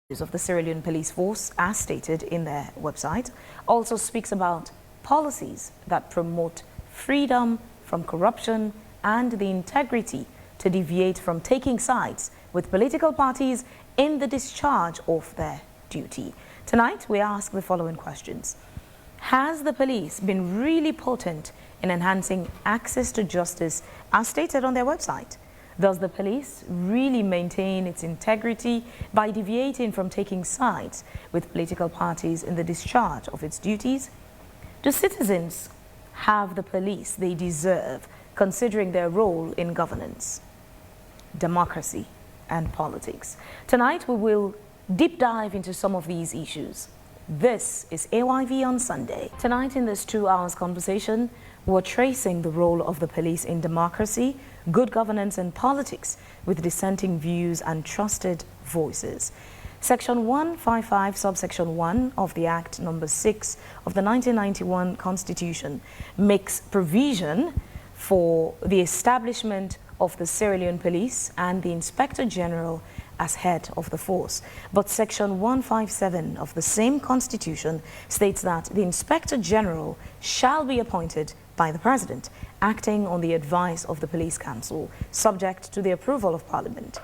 of the Sierra Leone police force, as stated in their website, also speaks about policies that promote freedom from corruption and the integrity to deviate from taking sides with political parties in the discharge of their duty. Tonight, we ask the following questions. Has the police been really potent in enhancing access to justice, as stated on their website? Does the police really maintain its integrity by deviating from taking sides with political parties in the discharge of its duties? Do citizens have the police they deserve, considering their role in governance, democracy, and politics? Tonight, we will deep dive into some of these issues. This is AYV on Sunday. Tonight, in this 2 hours conversation, we're tracing the role of the police in democracy, good governance and politics with dissenting views and trusted voices. Section 155, subsection 1 of the Act number 6 of the 1991 Constitution makes provision for the establishment of the Sierra Leone Police and the Inspector General as head of the force. But Section 157 of the same Constitution states that the Inspector General shall be appointed by the President, acting on the advice of the Police Council, subject to the approval of Parliament.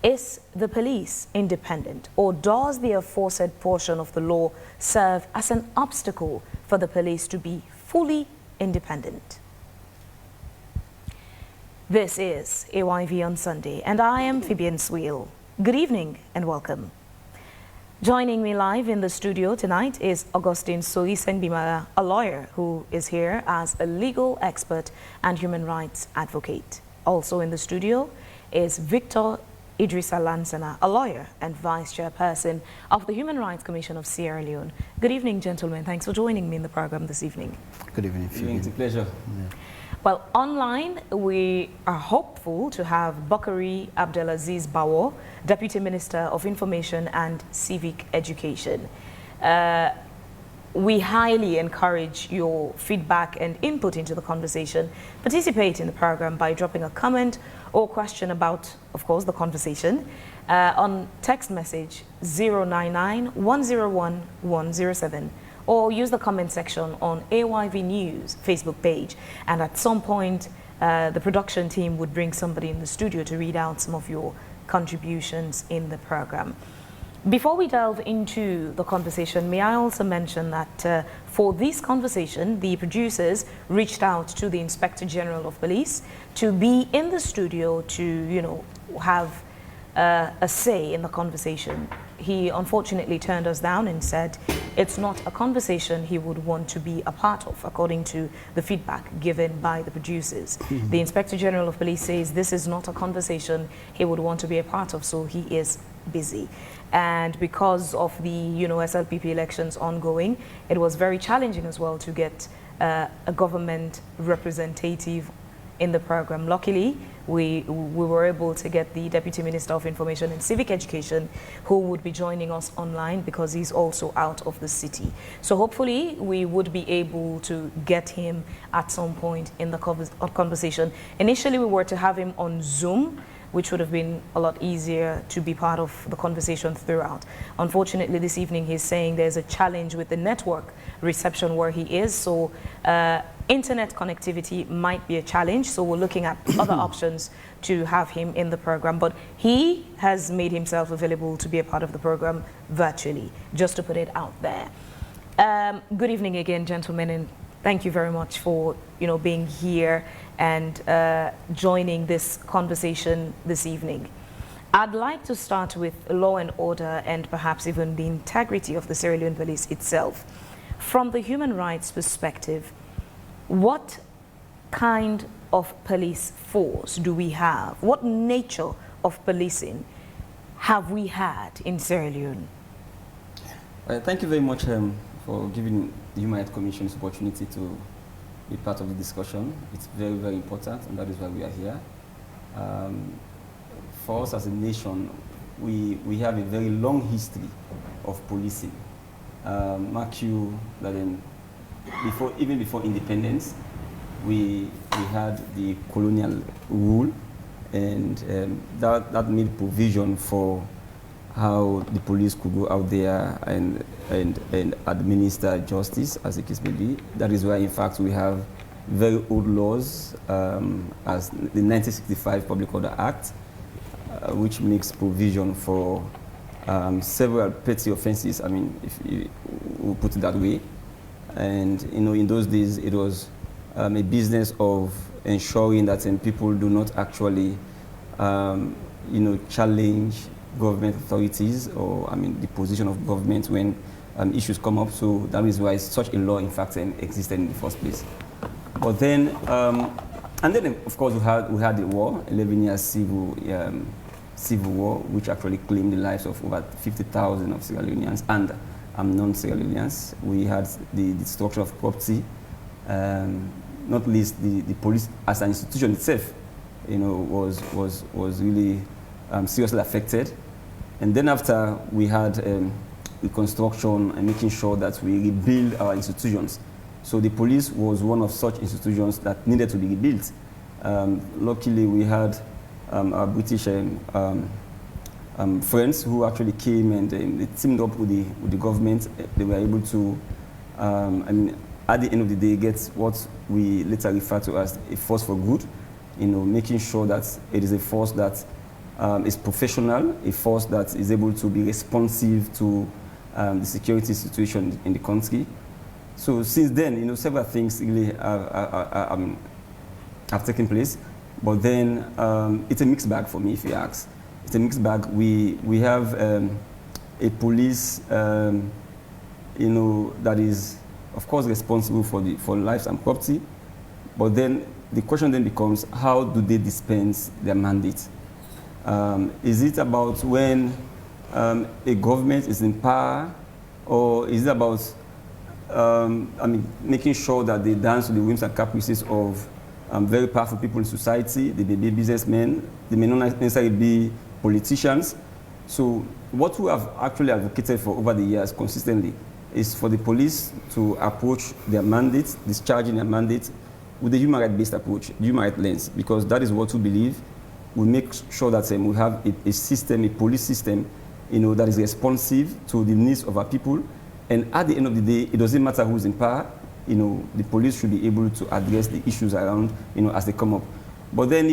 Is the police independent, or does the aforesaid portion of the law serve as an obstacle for the police to be fully independent? This is AYV on Sunday, and I am Fabian Sweel. Good evening and welcome. Joining me live in the studio tonight is Augustine Soyi-Sengbimara, a lawyer who is here as a legal expert and human rights advocate. Also in the studio is Victor Idrissa Lansana, a lawyer and vice chairperson of the Human Rights Commission of Sierra Leone. Good evening, gentlemen. Thanks for joining me in the program this evening. Good evening. It's a pleasure. Yeah. Well, online, we are hopeful to have Bakari Abdelaziz Bawo, Deputy Minister of Information and Civic Education. We highly encourage your feedback and input into the conversation. Participate in the program by dropping a comment or question about, of course, the conversation on text message 099-101-107. or use the comment section on AYV News Facebook page. And at some point, the production team would bring somebody in the studio to read out some of your contributions in the program. Before we delve into the conversation, may I also mention that for this conversation, the producers reached out to the Inspector General of Police to be in the studio to, have a say in the conversation. He unfortunately turned us down and said it's not a conversation he would want to be a part of, according to the feedback given by the producers. The Inspector General of Police says this is not a conversation he would want to be a part of, so he is busy. And because of the SLPP elections ongoing, it was very challenging as well to get a government representative in the program. Luckily, we were able to get the Deputy Minister of Information and Civic Education, who would be joining us online because he's also out of the city. So hopefully we would be able to get him at some point in the conversation. Initially, we were to have him on Zoom, which would have been a lot easier to be part of the conversation throughout. Unfortunately, this evening he's saying there's a challenge with the network reception where he is, so internet connectivity might be a challenge, so we're looking at other options to have him in the program. But he has made himself available to be a part of the program virtually, just to put it out there. Good evening again, gentlemen, and thank you very much for being here and joining this conversation this evening. I'd like to start with law and order and perhaps even the integrity of the Sierra Leone Police itself. From the human rights perspective, what kind of police force do we have? What nature of policing have we had in Sierra Leone? Thank you very much for giving the Human Rights Commission this opportunity to be part of the discussion. It's very, very important, and that is why we are here. For us as a nation, we have a very long history of policing. Mark you that even before independence, we had the colonial rule, and that made provision for how the police could go out there and administer justice, as the case may be. That is why, in fact, we have very old laws, as the 1965 Public Order Act, which makes provision for several petty offenses. I mean, if we put it that way. And in those days, it was a business of ensuring that people do not actually, challenge government authorities or, the position of government when issues come up. So that is why such a law, in fact, existed in the first place. But then, and then, of course, we had the war, 11 years civil war, which actually claimed the lives of over 50,000 of Sierra Leoneans and non-Sierra Leoneans. We had the destruction of property, not least the police as an institution itself, was really seriously affected. And then after, we had reconstruction and making sure that we rebuild our institutions. So the police was one of such institutions that needed to be rebuilt. Luckily, we had our British friends who actually came and they teamed up with the government. They were able to, at the end of the day, get what we later refer to as a force for good. Making sure that it is a force that is professional, a force that is able to be responsive to the security situation in the country. So since then, several things really have taken place. But then it's a mixed bag for me, if you ask. It's a mixed bag. We have a police, that is, of course, responsible for lives and property. But then the question then becomes, how do they dispense their mandate? Is it about when a government is in power, or is it about making sure that they dance to the whims and caprices of very powerful people in society? They may be businessmen, they may not necessarily be politicians. So what we have actually advocated for over the years consistently is for the police to approach their mandates, discharging their mandates with a human rights-based approach, human rights lens, because that is what we believe will make sure that we have a system, a police system, that is responsive to the needs of our people. And at the end of the day, it doesn't matter who's in power. The police should be able to address the issues around, as they come up. But then,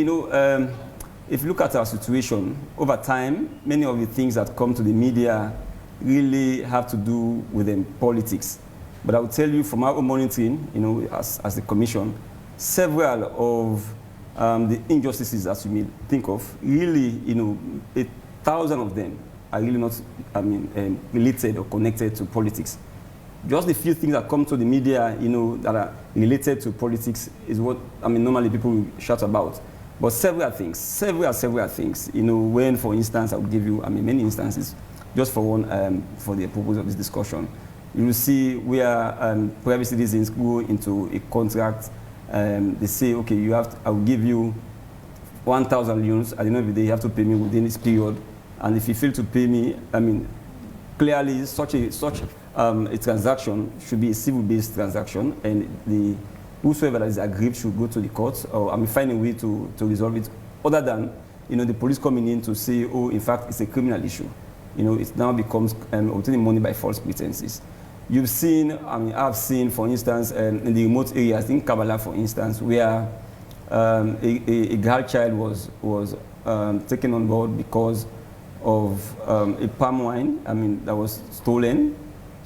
if you look at our situation, over time, many of the things that come to the media really have to do with politics. But I will tell you from our own monitoring, as the commission, several of the injustices that you may think of, really, 1,000 of them are really not, related or connected to politics. Just the few things that come to the media, that are related to politics is what, normally people will shout about. But several things, when, for instance, I will give you, many instances, just for one, for the purpose of this discussion. You will see where private citizens go into a contract, they say, okay, I will give you 1,000 euros, at the end of the day, you have to pay me within this period. And if you fail to pay me, clearly such a transaction should be a civil-based transaction, and whosoever that is aggrieved should go to the courts, or find a way to resolve it, other than the police coming in to say, oh, in fact, it's a criminal issue. It now becomes obtaining money by false pretenses. You've seen, I've seen, for instance, in the remote areas, in Kabbalah, for instance, where a girl child was taken on board because of a palm wine, that was stolen.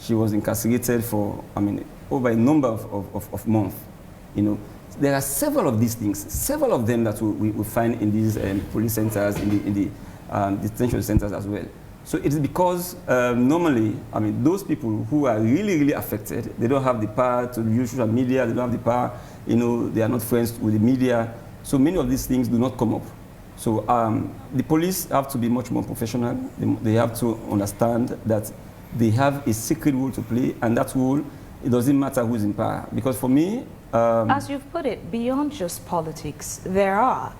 She was incarcerated for, over a number of months. There are several of these things, several of them that we find in these police centers, in the detention centers as well. So it is because normally, those people who are really, really affected, they don't have the power to use social media, they don't have the power, they are not friends with the media. So many of these things do not come up. So the police have to be much more professional. They have to understand that they have a sacred role to play, and that role, it doesn't matter who's in power. Because for me... as you've put it, beyond just politics, there are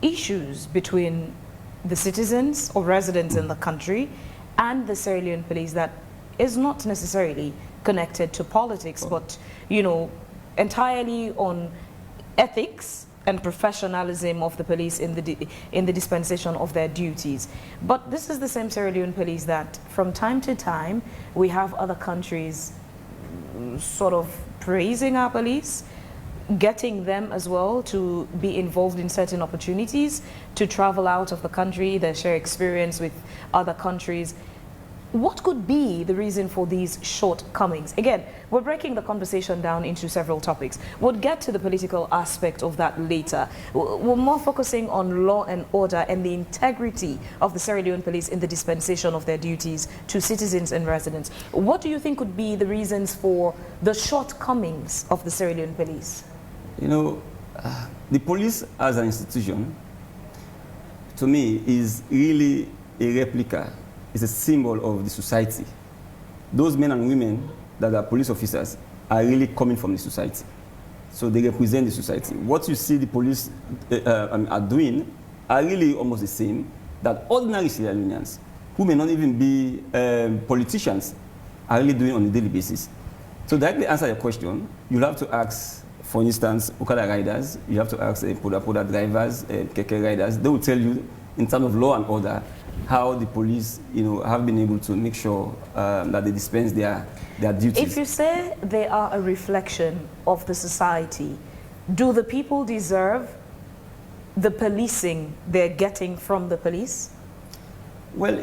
issues between the citizens or residents in the country and the Sierra Leone police that is not necessarily connected to politics, but, entirely on ethics and professionalism of the police in the dispensation of their duties. But this is the same Sierra Leone police that from time to time we have other countries sort of praising our police, getting them as well to be involved in certain opportunities, to travel out of the country, they share experience with other countries. What could be the reason for these shortcomings? Again, we're breaking the conversation down into several topics. We'll get to the political aspect of that later. We're more focusing on law and order and the integrity of the Sierra Leone police in the dispensation of their duties to citizens and residents. What do you think could be the reasons for the shortcomings of the Sierra Leone police? You know, the police as an institution, to me, is really a replica. It's a symbol of the society. Those men and women that are police officers are really coming from the society. So they represent the society. What you see the police are doing are really almost the same that ordinary Sierra Leoneans, who may not even be politicians, are really doing on a daily basis. So directly answer your question, you'll have to ask, for instance, Okada riders, you have to ask Poda drivers, Keke riders. They will tell you, in terms of law and order, how the police, have been able to make sure that they dispense their duties. If you say they are a reflection of the society, do the people deserve the policing they're getting from the police? Well,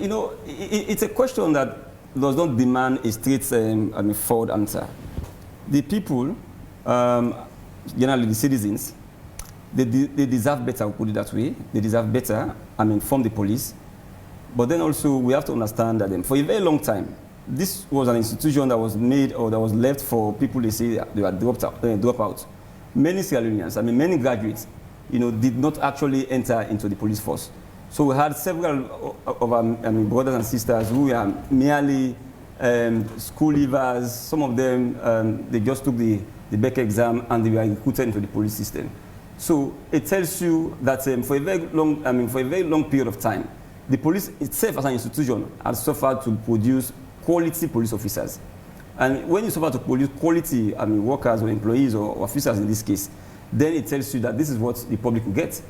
it's a question that does not demand a straight, forward answer. The people, generally the citizens, they deserve better, I'll put it that way. They deserve better, from the police. But then also we have to understand that for a very long time, this was an institution that was made or that was left for people they say they were drop out. Many Sierra Leoneans, many graduates, did not actually enter into the police force. So we had several of our brothers and sisters who were merely school leavers. Some of them, they just took the Becker exam and they were recruited into the police system. So it tells you that for a very long period of time, the police itself as an institution has suffered to produce quality police officers. And when you suffer to produce quality workers or employees or officers in this case, then it tells you that this is what the public will get.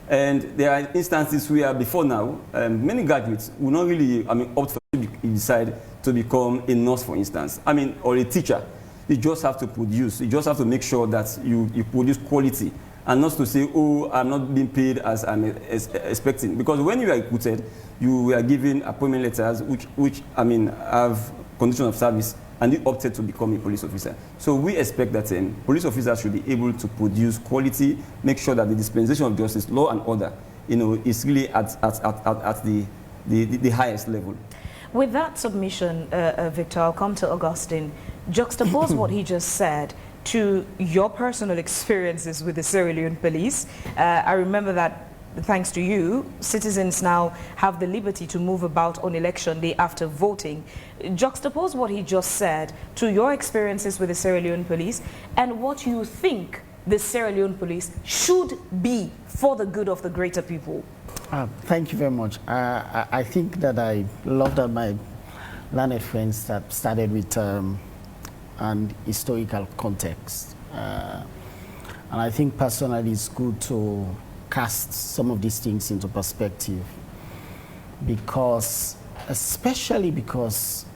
And there are instances where before now, many graduates will not really opt for to decide to become a nurse, for instance, or a teacher. You just have to produce. You just have to make sure that you produce quality. And not to say, oh, I'm not being paid as I'm expecting. Because when you are recruited, you were given appointment letters which have conditions of service, and you opted to become a police officer. So we expect that police officers should be able to produce quality, make sure that the dispensation of justice, law and order, is really at the highest level. With that submission, Victor, I'll come to Augustine. Juxtapose what he just said to your personal experiences with the Sierra Leone police. I remember that, thanks to you, citizens now have the liberty to move about on election day after voting. Juxtapose what he just said to your experiences with the Sierra Leone police and what you think the Sierra Leone police should be for the good of the greater people. Thank you very much. I think that I love that my learned friends that started with and historical context. And I think personally it's good to cast some of these things into perspective especially because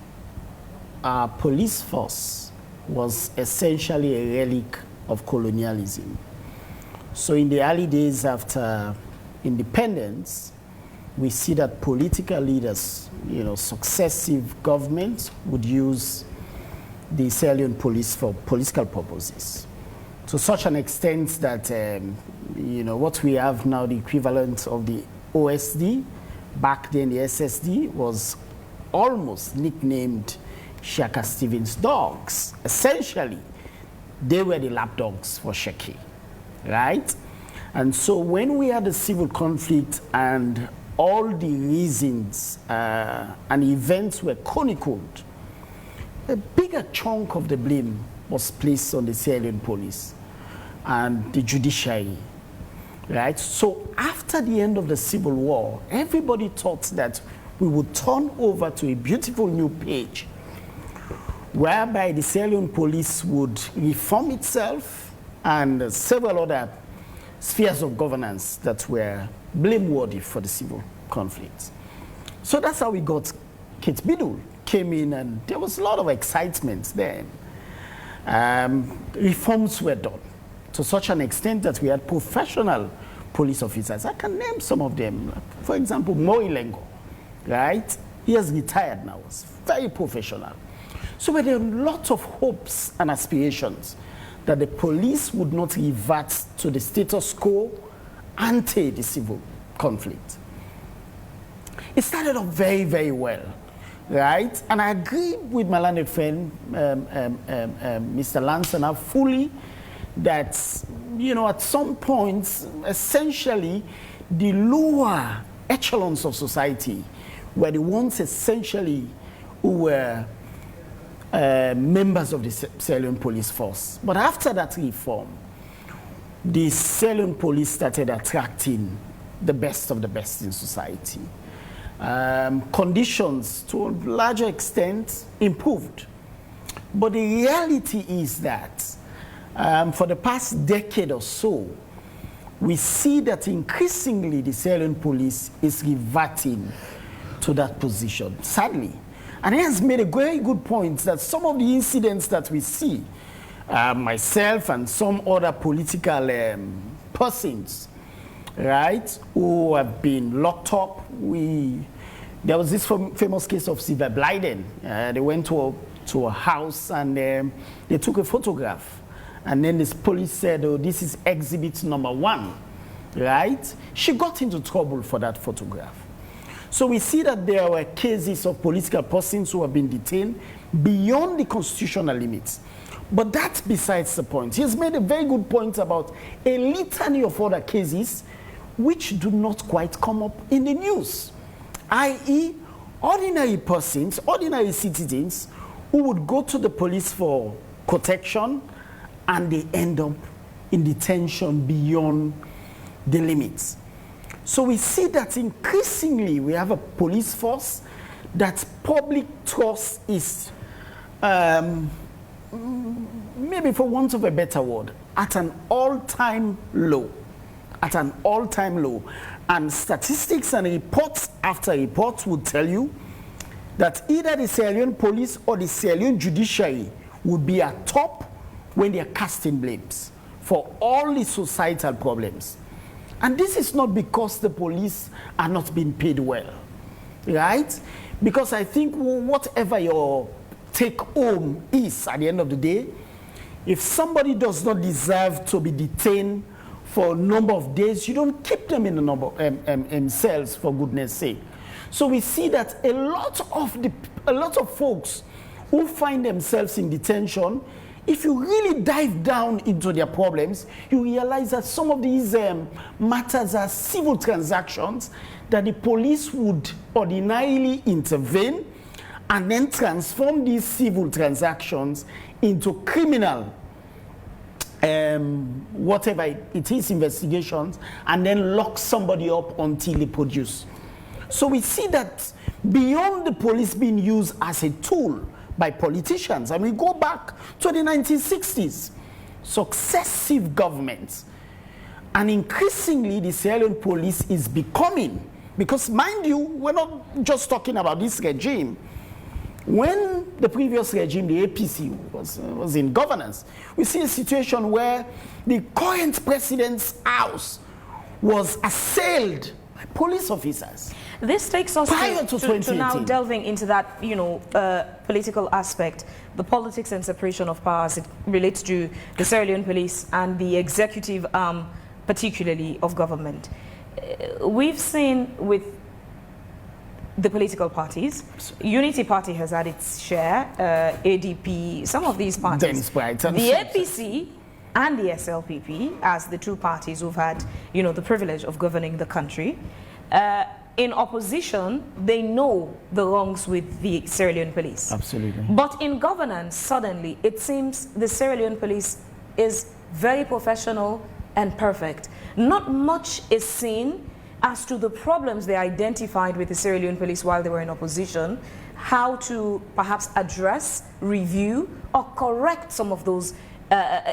our police force was essentially a relic of colonialism. So in the early days after independence, we see that political leaders, successive governments would use the Sierra Leone police for political purposes, to such an extent that what we have now, the equivalent of the OSD, back then the SSD, was almost nicknamed Shaka Stevens dogs. Essentially, they were the lapdogs for Shaki, right? And so when we had a civil conflict and all the reasons and events were chronicled, a bigger chunk of the blame was placed on the Sierra Leone police and the judiciary, right? So after the end of the Civil War, everybody thought that we would turn over to a beautiful new page whereby the Sierra Leone police would reform itself and several other spheres of governance that were blameworthy for the civil conflict. So that's how we got Kate Biddle came in, and there was a lot of excitement then. Reforms were done to such an extent that we had professional police officers. I can name some of them. For example, Moilengo, right? He has retired now. He's very professional. So there were a lot of hopes and aspirations that the police would not revert to the status quo ante the civil conflict. It started off very, very well, right? And I agree with my learned friend, Mr. Lansana, fully that, you know, at some point, essentially, the lower echelons of society were the ones essentially who were members of the Sierra Leone police force. But after that reform, the Sierra Leone police started attracting the best of the best in society. Conditions, to a larger extent, improved. But the reality is that for the past decade or so, we see that increasingly the Sierra Leone police is reverting to that position, sadly. And he has made a very good point that some of the incidents that we see, myself and some other political persons, right, who have been locked up. There was this famous case of Sylvia Blyden. They went to a house and they took a photograph. And then this police said, oh, this is exhibit number 1, right? She got into trouble for that photograph. So we see that there were cases of political persons who have been detained beyond the constitutional limits. But that's besides the point. He's made a very good point about a litany of other cases which do not quite come up in the news, i.e. ordinary persons, ordinary citizens who would go to the police for protection and they end up in detention beyond the limits. So we see that increasingly we have a police force that public trust is, maybe for want of a better word, at an all-time low. At an all-time low. And statistics and reports after reports would tell you that either the Sierra Leone police or the Sierra Leone judiciary would be at top when they are casting blames for all the societal problems. And this is not because the police are not being paid well, right? Because I think whatever your take home is at the end of the day, if somebody does not deserve to be detained for a number of days, you don't keep them in a number in cells, for goodness sake. So we see that a lot of folks who find themselves in detention, if you really dive down into their problems, you realize that some of these matters are civil transactions that the police would ordinarily intervene and then transform these civil transactions into criminal whatever it is, investigations, and then lock somebody up until they produce. So we see that beyond the police being used as a tool by politicians, and we go back to the 1960s, successive governments, and increasingly the Sierra Leone police is becoming, because mind you, we're not just talking about this regime. When the previous regime, the APC, was in governance, we see a situation where the current president's house was assailed by police officers. This takes us to now delving into that, political aspect, the politics and separation of powers. It relates to the Sierra Leone police and the executive arm, particularly of government. We've seen with the political parties, Unity Party has had its share, ADP, some of these parties, the APC and the SLPP as the two parties who've had, the privilege of governing the country. In opposition, they know the wrongs with the Sierra Leone police. Absolutely. But in governance, suddenly, it seems the Sierra Leone police is very professional and perfect. Not much is seen as to the problems they identified with the Sierra Leone police while they were in opposition, how to perhaps address, review, or correct some of those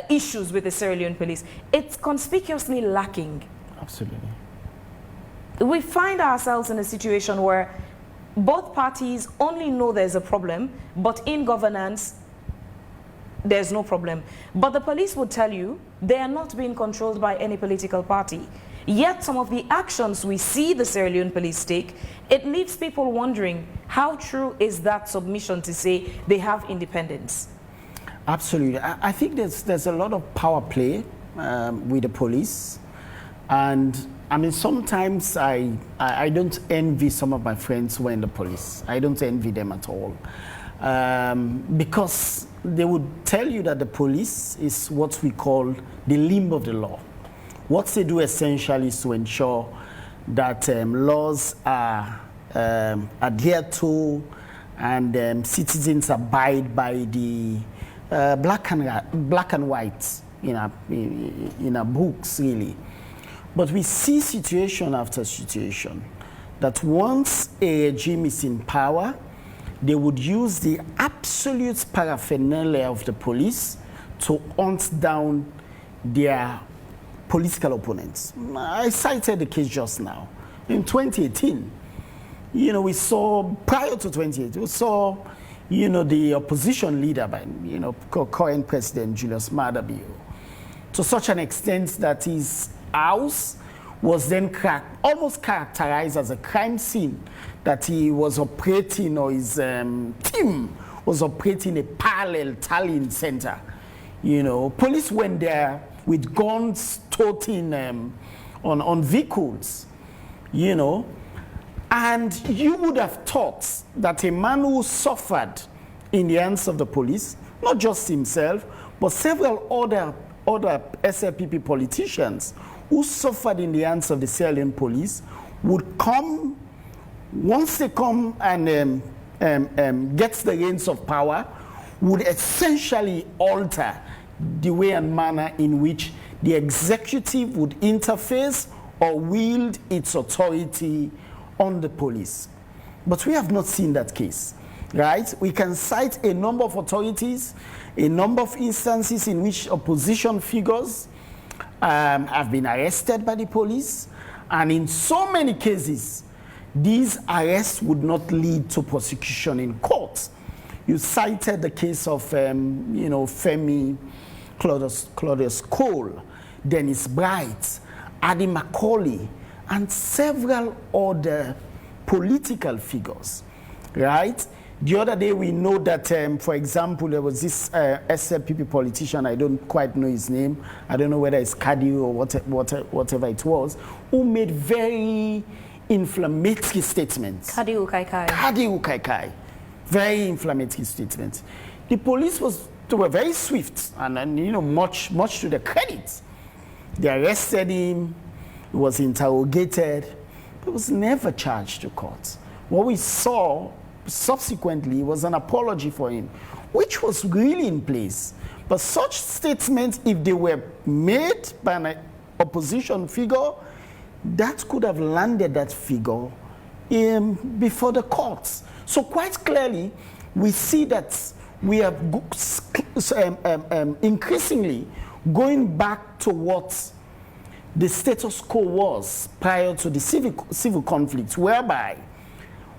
issues with the Sierra Leone police. It's conspicuously lacking. Absolutely. We find ourselves in a situation where both parties only know there's a problem, but in governance, there's no problem. But the police would tell you they are not being controlled by any political party. Yet some of the actions we see the Sierra Leone police take, it leaves people wondering how true is that submission to say they have independence? Absolutely. I think there's a lot of power play with the police. And I mean, sometimes I don't envy some of my friends who are in the police. I don't envy them at all. Because they would tell you that the police is what we call the limb of the law. What they do essentially is to ensure that laws are adhered to and citizens abide by the black and white in our books, really. But we see situation after situation that once a regime is in power, they would use the absolute paraphernalia of the police to hunt down their political opponents. I cited the case just now. In 2018, we saw, prior to 2018, we saw, the opposition leader by, current President Julius Maada Bio, to such an extent that his house was then almost characterized as a crime scene, that he was operating, or his team was operating a parallel tallying center. Police went there with guns toting on vehicles, and you would have thought that a man who suffered in the hands of the police, not just himself, but several other SLPP politicians who suffered in the hands of the Sierra Leone police, would come, once they come and get the reins of power, would essentially alter the way and manner in which the executive would interface or wield its authority on the police. But we have not seen that case, right? We can cite a number of authorities, a number of instances in which opposition figures have been arrested by the police, and in so many cases, these arrests would not lead to prosecution in court. You cited the case of, Femi Claudius Cole, Dennis Bright, Adi Macaulay, and several other political figures, right? The other day we know that, for example, there was this SLPP politician, I don't quite know his name, I don't know whether it's Kadi or whatever it was, who made very inflammatory statements. Kadi Ukaikai. Very inflammatory statements. The police they were very swift and much to their credit. They arrested him, he was interrogated, but was never charged to court. What we saw subsequently was an apology for him, which was really in place. But such statements, if they were made by an opposition figure, that could have landed that figure before the courts. So quite clearly, we see that we are increasingly going back to what the status quo was prior to the civil conflict, whereby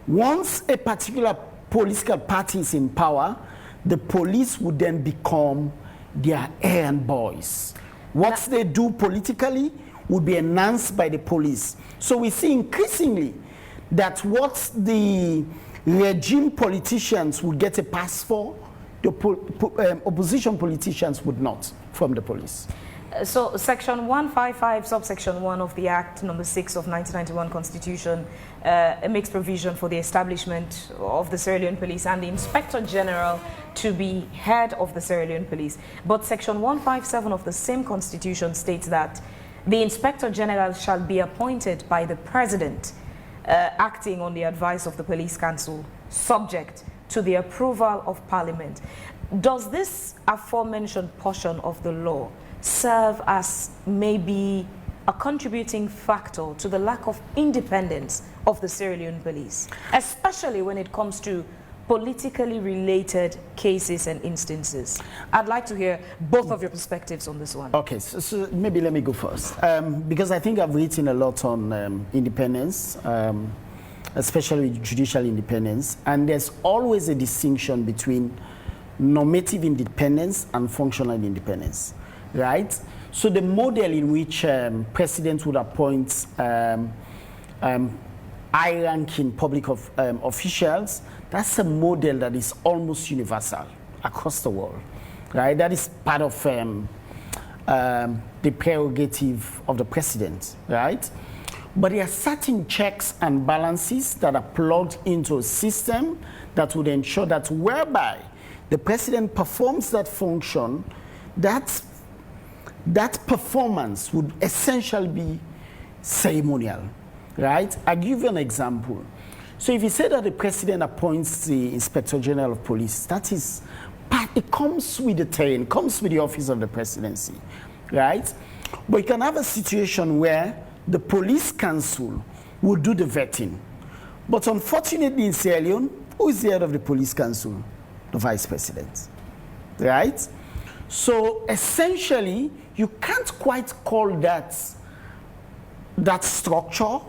once a particular political party is in power, the police would then become their errand boys. What they do politically would be enhanced by the police. So we see increasingly that what the regime politicians would get a pass for, the opposition politicians would not from the police. So Section 155, subsection 1 of the Act number 6 of 1991 Constitution makes provision for the establishment of the Sierra Leone Police and the Inspector General to be head of the Sierra Leone Police. But Section 157 of the same Constitution states that the Inspector General shall be appointed by the President, acting on the advice of the Police Council, subject to the approval of Parliament. Does this aforementioned portion of the law serve as maybe a contributing factor to the lack of independence of the Sierra Leone police, especially when it comes to politically related cases and instances? I'd like to hear both of your perspectives on this one. Okay, so maybe let me go first. Because I think I've written a lot on independence, especially judicial independence, and there's always a distinction between normative independence and functional independence, right? So the model in which president would appoint high-ranking public officials, that's a model that is almost universal across the world, right? That is part of the prerogative of the president, right? But there are certain checks and balances that are plugged into a system that would ensure that whereby the president performs that function, that performance would essentially be ceremonial, right? I'll give you an example. So if you say that the president appoints the Inspector General of Police, that is, it comes with the terrain, comes with the office of the presidency, right? But you can have a situation where the police council will do the vetting. But unfortunately in Sierra Leone, who is the head of the police council? The vice president, right? So essentially, you can't quite call that structure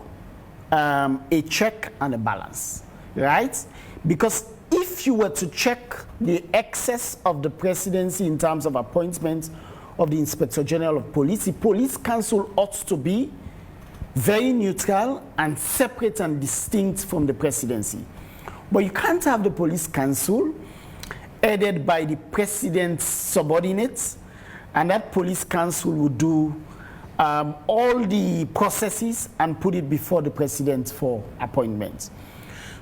a check and a balance, right? Because if you were to check the excess of the presidency in terms of appointment of the Inspector General of Police, the police council ought to be very neutral and separate and distinct from the presidency. But you can't have the police council headed by the president's subordinates, and that police council would do all the processes and put it before the president for appointment.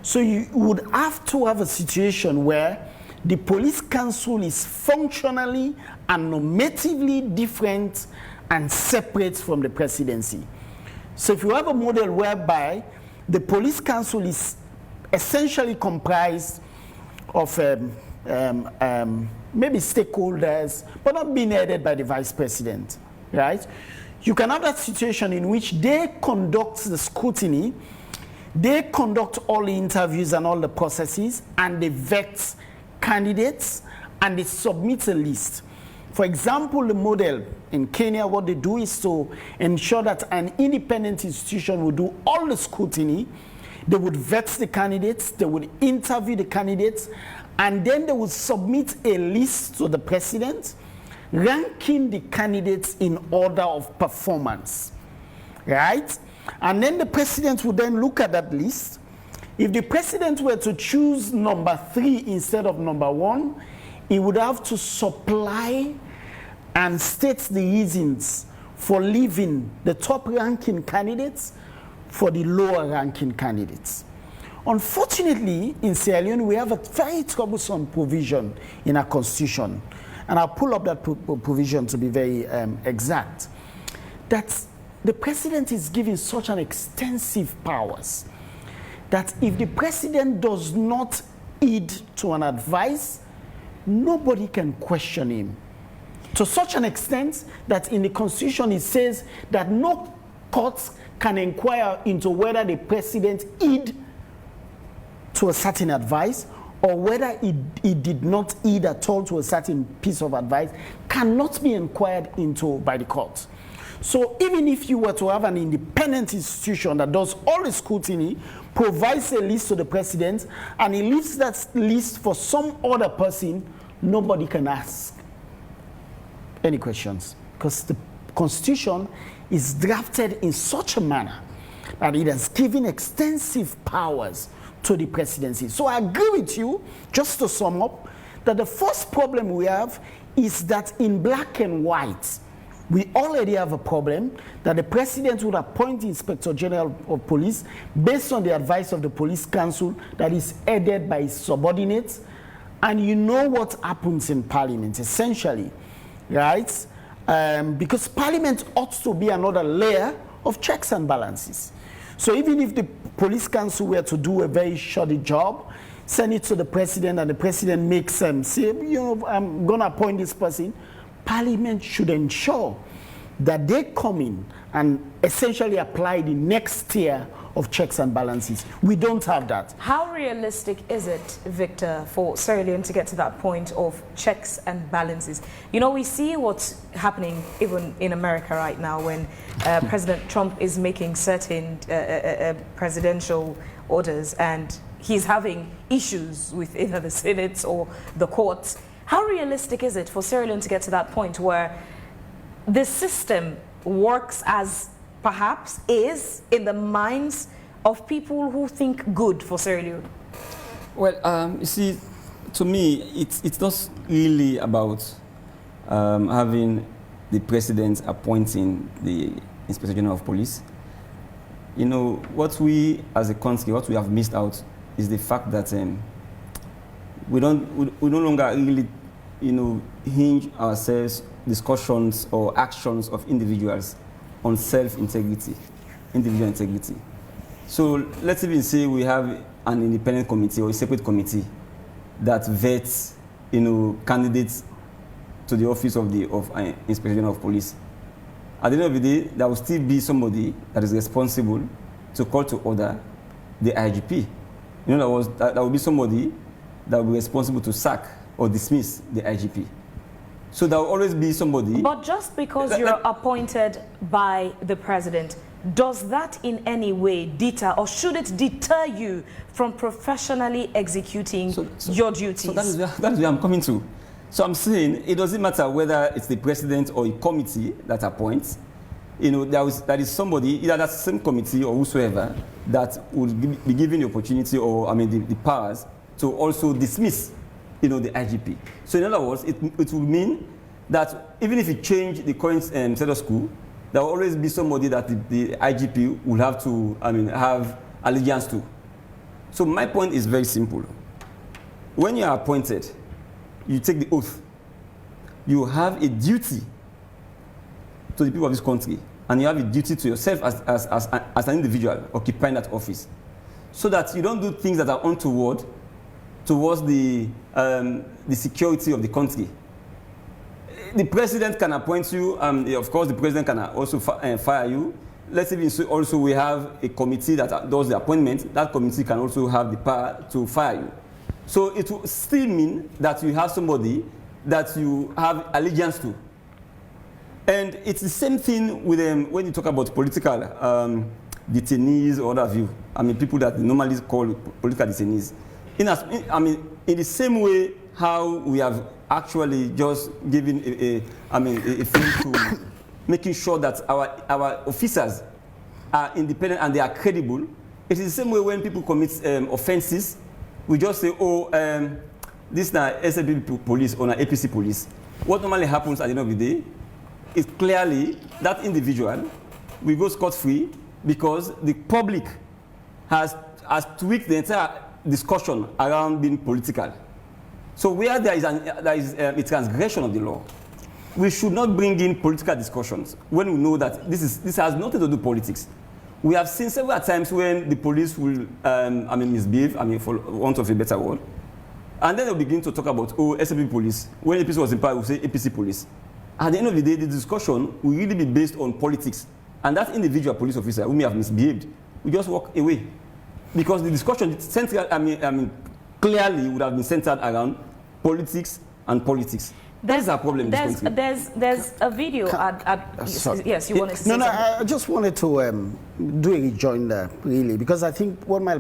So you would have to have a situation where the police council is functionally and normatively different and separate from the presidency. So if you have a model whereby the police council is essentially comprised of maybe stakeholders, but not being headed by the vice president, right? You can have that situation in which they conduct the scrutiny, they conduct all the interviews and all the processes, and they vet candidates, and they submit a list. For example, the model in Kenya, what they do is to ensure that an independent institution will do all the scrutiny. They would vet the candidates, they would interview the candidates, and then they would submit a list to the president, ranking the candidates in order of performance, right? And then the president would then look at that list. If the president were to choose number 3 instead of number 1, he would have to supply and state the reasons for leaving the top-ranking candidates for the lower-ranking candidates. Unfortunately, in Sierra Leone, we have a very troublesome provision in our constitution, and I'll pull up that provision to be very exact, that the president is given such an extensive powers that if the president does not heed to an advice, nobody can question him. To such an extent that in the constitution it says that no court can inquire into whether the president heed to a certain advice or whether he did not heed at all to a certain piece of advice cannot be inquired into by the court. So even if you were to have an independent institution that does all the scrutiny, provides a list to the president, and he leaves that list for some other person, nobody can ask any questions, because the constitution is drafted in such a manner that it has given extensive powers to the presidency. So I agree with you, just to sum up, that the first problem we have is that in black and white, we already have a problem that the president would appoint the Inspector General of Police based on the advice of the police council that is headed by his subordinates. And you know what happens in Parliament, essentially, right? Because Parliament ought to be another layer of checks and balances. So even if the police council were to do a very shoddy job, send it to the president, and the president makes say, you know, I'm going to appoint this person, Parliament should ensure that they come in and essentially apply the next tier of checks and balances. We don't have that. How realistic is it, Victor, for Sierra Leone to get to that point of checks and balances? You know, we see what's happening even in America right now when President Trump is making certain presidential orders and he's having issues with either the Senate or the courts. How realistic is it for Sierra Leone to get to that point where the system works as perhaps is in the minds of people who think good for Sierra Leone? Well, you see, to me, it's not really about having the president appointing the Inspector General of Police. You know, what we as a country, what we have missed out is the fact that we no longer really, you know, hinge ourselves, discussions or actions of individuals on self-integrity, individual integrity. So let's even say we have an independent committee or a separate committee that vets, you know, candidates to the office of the Inspector General of Police. At the end of the day, there will still be somebody that is responsible to call to order the IGP. You know, that will be somebody that will be responsible to sack or dismiss the IGP. So there will always be somebody. But just because you're appointed by the president, does that in any way deter, or should it deter you from professionally executing your duties? So that is where I'm coming to. So I'm saying it doesn't matter whether it's the president or a committee that appoints. You know, there is somebody, either that same committee or whosoever, that would be given the opportunity or, I mean, the powers to also dismiss, you know, the IGP. So in other words, it will mean that even if you change the current status quo, there will always be somebody that the IGP will have to, I mean, have allegiance to. So my point is very simple. When you are appointed, you take the oath. You have a duty to the people of this country, and you have a duty to yourself as an individual occupying that office, so that you don't do things that are untoward towards the security of the country. The president can appoint you, of course the president can also fire you. Let's even say also we have a committee that does the appointment. That committee can also have the power to fire you. So it will still mean that you have somebody that you have allegiance to. And it's the same thing with when you talk about political detainees or what have you. I mean, people that normally call political detainees. In the same way how we have actually just given a thing to making sure that our officers are independent and they are credible. It is the same way when people commit offenses, we just say, oh, this is not SLP police or not APC police. What normally happens at the end of the day is clearly that individual will go scot-free because the public has tweaked the entire discussion around being political. So where there is a transgression of the law, we should not bring in political discussions when we know that this has nothing to do with politics. We have seen several times when the police will misbehave, for want of a better word, and then they'll begin to talk about, oh, SLP police. When APC was in power, we'll say APC police. At the end of the day, the discussion will really be based on politics. And that individual police officer who may have misbehaved will just walk away. Because the discussion clearly would have been centered around politics and politics. That is our problem in this country. There's a video yes, you want to say something? I just wanted to do a rejoinder, really, because I think what my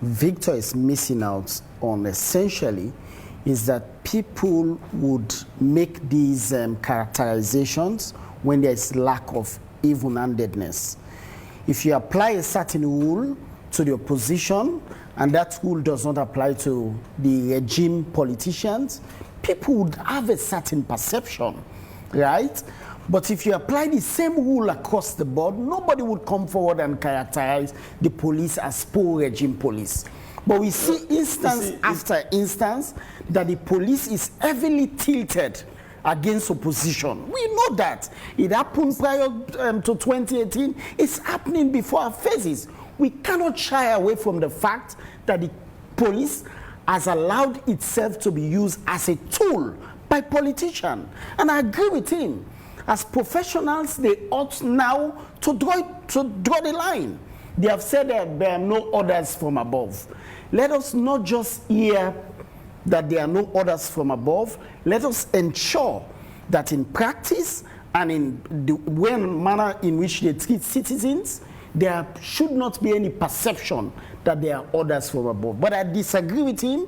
Victor is missing out on essentially is that people would make these characterizations when there is lack of even-handedness. If you apply a certain rule to the opposition and that rule does not apply to the regime politicians, people would have a certain perception, right? But if you apply the same rule across the board, nobody would come forward and characterize the police as pro-regime police. But we see instance after instance that the police is heavily tilted against opposition. We know that. It happened prior to 2018. It's happening before our faces. We cannot shy away from the fact that the police has allowed itself to be used as a tool by by politicians. And I agree with him. As professionals, they ought now to draw the line. They have said that there are no orders from above. Let us not just hear that there are no orders from above. Let us ensure that in practice and in the manner in which they treat citizens, there should not be any perception that there are orders from above. But I disagree with him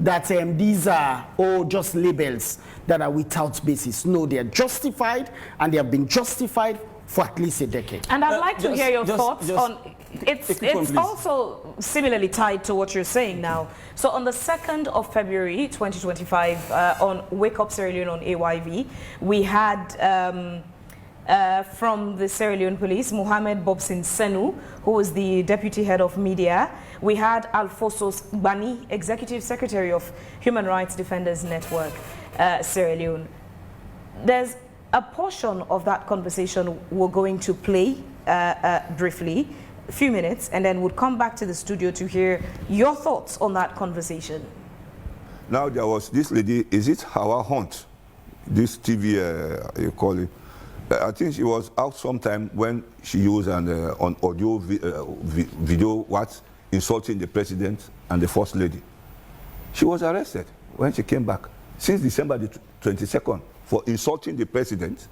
that these are all just labels that are without basis. No, they are justified, and they have been justified for at least a decade. And I'd like to hear your thoughts on, it's also similarly tied to what you're saying now. So on the 2nd of February 2025, on Wake Up Sierra Leone on AYV, we had from the Sierra Leone Police, Mohamed Bobson Senu, who was the Deputy Head of Media. We had Alfosos Bani, Executive Secretary of Human Rights Defenders Network, Sierra Leone. There's a portion of that conversation we're going to play briefly, a few minutes, and then we'll come back to the studio to hear your thoughts on that conversation. Now, there was this lady, is it Hawa Hunt? This TV, you call it. I think she was out sometime when she used on audio, video, insulting the president and the first lady. She was arrested when she came back since December the 22nd for insulting the president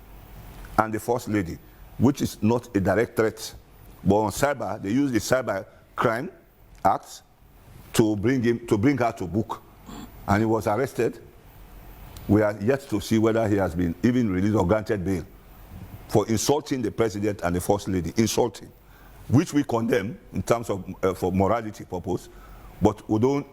and the first lady, which is not a direct threat. But on cyber, they use the Cyber Crime Act to bring her to book. And he was arrested. We are yet to see whether he has been even released or granted bail for insulting the president and the first lady, insulting, which we condemn in terms of for morality purpose, but we don't.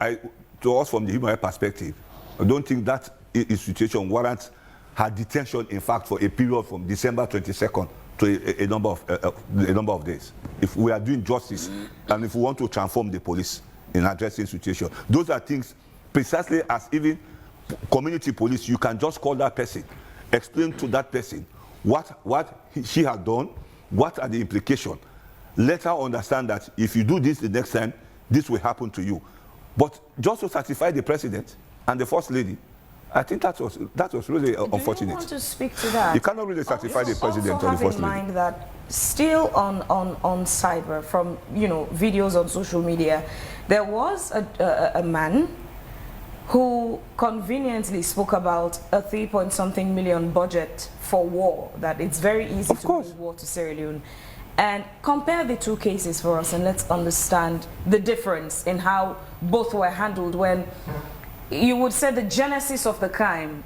To us, from the human rights perspective, I don't think that situation warrants her detention. In fact, for a period from December 22nd to a number of days. If we are doing justice and if we want to transform the police in addressing situation, those are things precisely as even community police. You can just call that person, explain to that person what she has done, what are the implications. Let her understand that if you do this the next time, this will happen to you. But just to satisfy the president and the first lady, I think that was really unfortunate. Do you want to speak to that? You cannot really satisfy the president or the first lady. Also have in mind that still on cyber, from videos on social media, there was a man who conveniently spoke about a 3-point-something million budget for war, that it's very easy to bring war to Sierra Leone. And compare the two cases for us, and let's understand the difference in how both were handled. When you would say the genesis of the crime,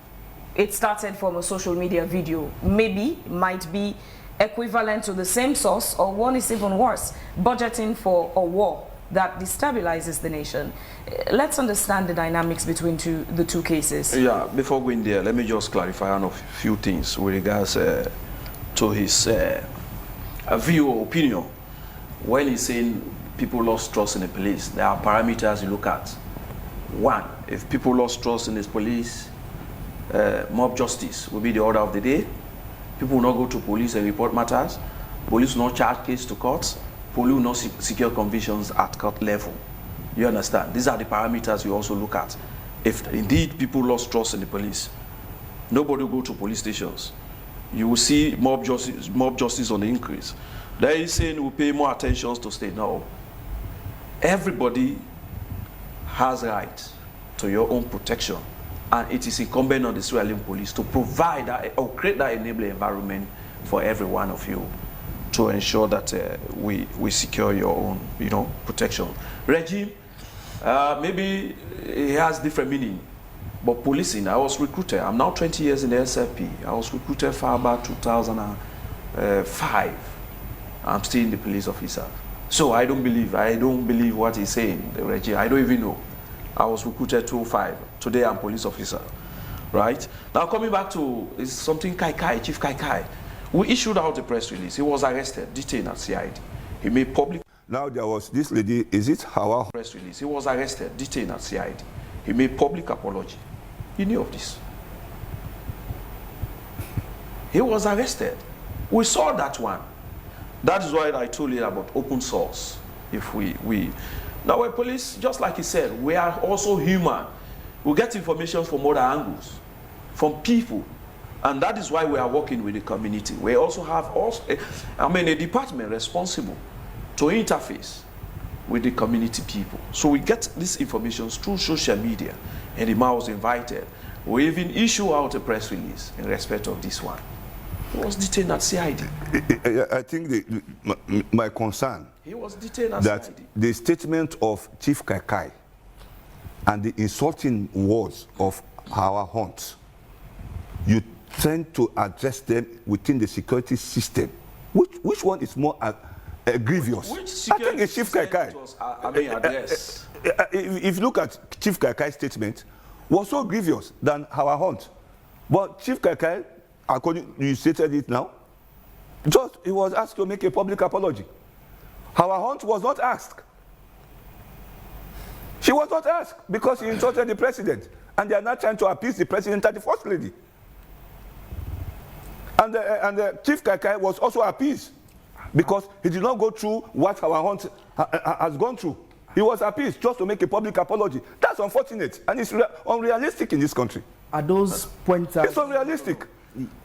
it started from a social media video, maybe might be equivalent to the same source, or one is even worse, budgeting for a war that destabilizes the nation. Let's understand the dynamics between the two cases. Yeah, before going there, let me just clarify on a few things with regards to his view or opinion. When he's saying people lost trust in the police, there are parameters you look at. One, if people lost trust in the police, mob justice will be the order of the day. People will not go to police and report matters. Police will not charge case to courts. Police will not secure convictions at court level. You understand? These are the parameters you also look at. If indeed people lost trust in the police, nobody will go to police stations. You will see mob justice on the increase. There is saying we pay more attention to state. No. Everybody has right to your own protection, and it is incumbent on the Sierra Leone police to provide that or create that enabling environment for every one of you to ensure that we secure your own, protection. Regime, maybe it has different meaning, but policing, I was recruited. I'm now 20 years in the SLP. I was recruited far back 2005. I'm still in the police officer. So I don't believe what he's saying, the regime. I don't even know. I was recruited 2005. Today I'm police officer, right? Now coming back to something Chief Kai. We issued out a press release. He was arrested, detained at CID. He made public. Now there was this lady, is it Hawa? Press release. He was arrested, detained at CID. He made public apology. He knew of this. He was arrested. We saw that one. That is why I told you about open source. If we now we're police, just like he said, we are also human. We get information from other angles. from people. And that is why we are working with the community. We also have a department responsible to interface with the community people. So we get this information through social media, and the man was invited. We even issue out a press release in respect of this one. He was detained at CID. I think my concern He was detained at that CID. the statement of Chief Kaikai and the insulting words of our Hunt, you tend to address them within the security system. Which one is more grievous? Which I think it's Chief Kaikai. Address. If you look at Chief Kaikai's statement, was so grievous than our Hunt. But Chief Kaikai, according you stated it now, just he was asked to make a public apology. Our Hunt was not asked. She was not asked because he insulted the president, and they are not trying to appease the president and the first lady. And the Chief Kaikai was also appeased because he did not go through what our Hunt has gone through. He was appeased just to make a public apology. That's unfortunate, and it's unrealistic in this country. Are those pointers? It's unrealistic.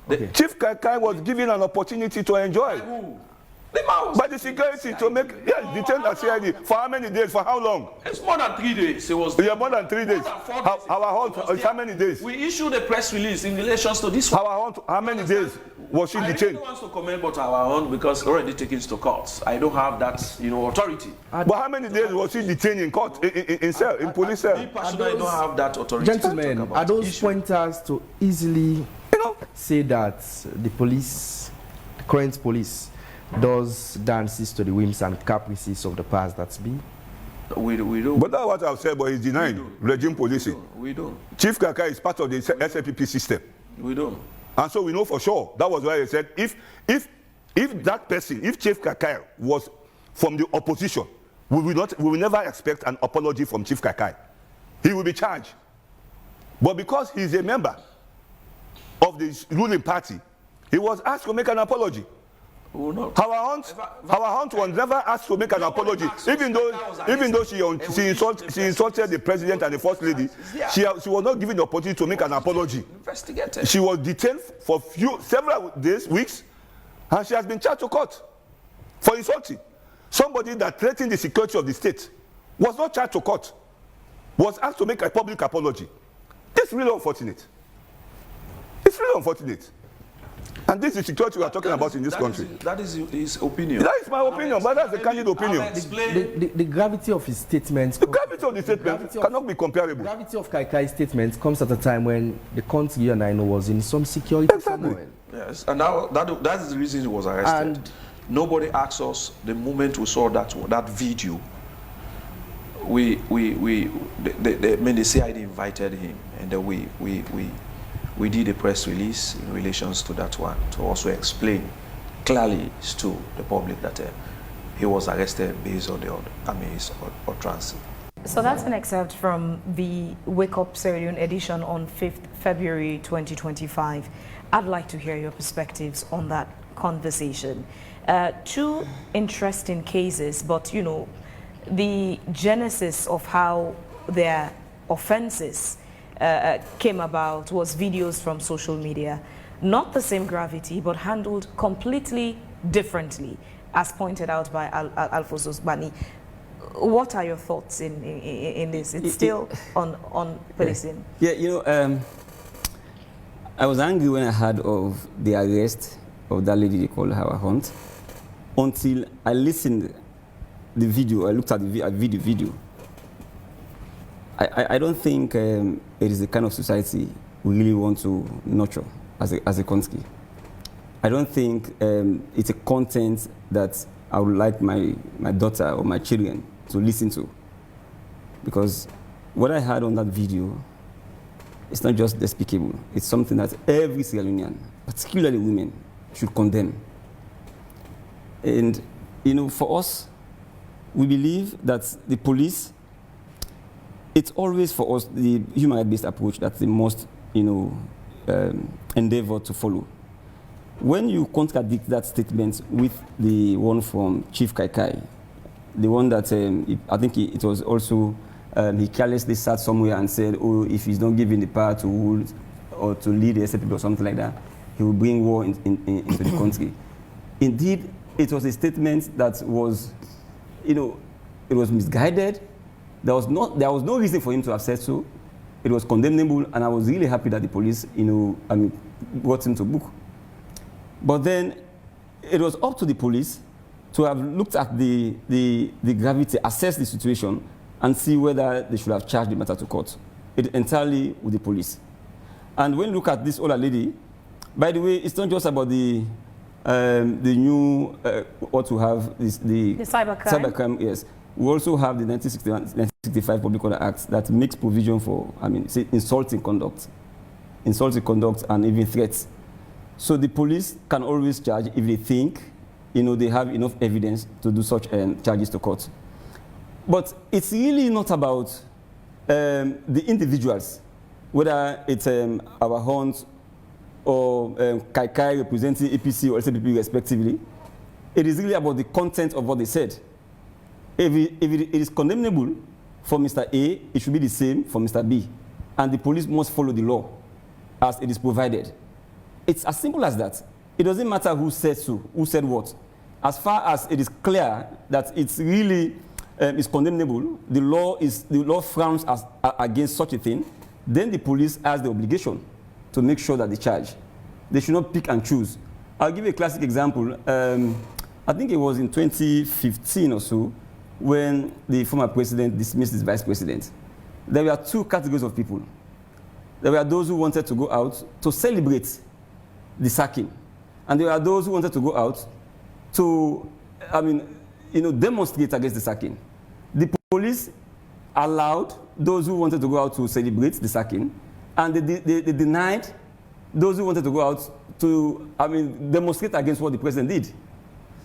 Okay. Chief Kaikai was given an opportunity to enjoy. By the security to make, yes, detained at CID. For how many days? For how long? It's more than 3 days. It was Yeah, more than 3 days. More than 4 days. Our Hunt, how many days? We issued a press release in relation to this one. Our Hunt, how many days was she I really detained? don't want to comment about our own because already taken to court. I don't have that, authority. But how many days was she detained in court, in cell, in police cell? Me personally, I don't have that authority. Gentlemen, to talk about are those issue. pointers to easily say that the police, the current police, does dances to the whims and caprices of the past that's been? We don't. But that's what I've said, but he's denying regime policing. We don't. Chief Kaikai is part of the SLPP system. We don't. And so we know for sure, that was why he said, if that person, if Chief Kaikai was from the opposition, we will never expect an apology from Chief Kaikai. He will be charged. But because he's a member of the ruling party, he was asked to make an apology. We will not. Our Hunt was never asked to make an apology, even though she insulted the president and the first lady. She was not given the opportunity to make an apology. Investigated. She was detained for several days, weeks, and she has been charged to court for insulting. Somebody that threatened the security of the state was not charged to court, was asked to make a public apology. This is really unfortunate. It's really unfortunate. And this is the security we are talking about in this country. That is his opinion. That is my opinion, but that's the candid opinion. The gravity of his statements. The gravity of the statement cannot be comparable. The gravity of Kaikai's statements comes at a time when the country, you and I know, was in some security turmoil. Yes, and that is the reason he was arrested. And nobody asked us the moment we saw that video. The CID invited him, and then we did a press release in relations to that one to also explain clearly to the public that he was arrested based on his utterance. So that's an excerpt from the Wake Up Sierra Leone edition on 5th February 2025. I'd like to hear your perspectives on that conversation. Two interesting cases, but the genesis of how their offenses came about was videos from social media. Not the same gravity, but handled completely differently, as pointed out by Alfonso Bani. What are your thoughts in this? It's still on policing. Yeah, I was angry when I heard of the arrest of that lady they call Hawa Hunt, until I listened the video, I looked at the video. I don't think it is the kind of society we really want to nurture as a country. I don't think it's a content that I would like my daughter or my children to listen to. Because what I heard on that video, it's not just despicable. It's something that every Sierra Leonean, particularly women, should condemn. And, for us, we believe that the police, it's always for us the human rights-based approach that's the most, endeavor to follow. When you contradict that statement with the one from Chief Kaikai, the one that I think it was also he carelessly sat somewhere and said, "Oh, if he's not given the power to rule, or to lead the SLPP or something like that, he will bring war into the country. Indeed, it was a statement that was, it was misguided. There was no reason for him to have said so. It was condemnable, and I was really happy that the police, brought him to book. But then, it was up to the police to have looked at the gravity, assess the situation, and see whether they should have charged the matter to court. It entirely with the police. And when you look at this older lady, by the way, it's not just about the new what we have is the cybercrime. Cybercrime, yes. We also have the 1965 Public Order Act that makes provision for, say, insulting conduct, and even threats. So the police can always charge if they think, they have enough evidence to do such charges to court. But it's really not about the individuals, whether it's our Hunt or Kai Kai representing APC or LCPP respectively. It is really about the content of what they said. If it is condemnable for Mr. A, it should be the same for Mr. B. And the police must follow the law as it is provided. It's as simple as that. It doesn't matter who said so, who said what. As far as it is clear that it's really is condemnable, the law frowns against such a thing, then the police has the obligation to make sure that they charge. They should not pick and choose. I'll give you a classic example. I think it was in 2015 or so when the former president dismissed his vice president. There were two categories of people. There were those who wanted to go out to celebrate the sacking. And there were those who wanted to go out to, demonstrate against the sacking. The police allowed those who wanted to go out to celebrate the sacking, and they denied those who wanted to go out to, demonstrate against what the president did.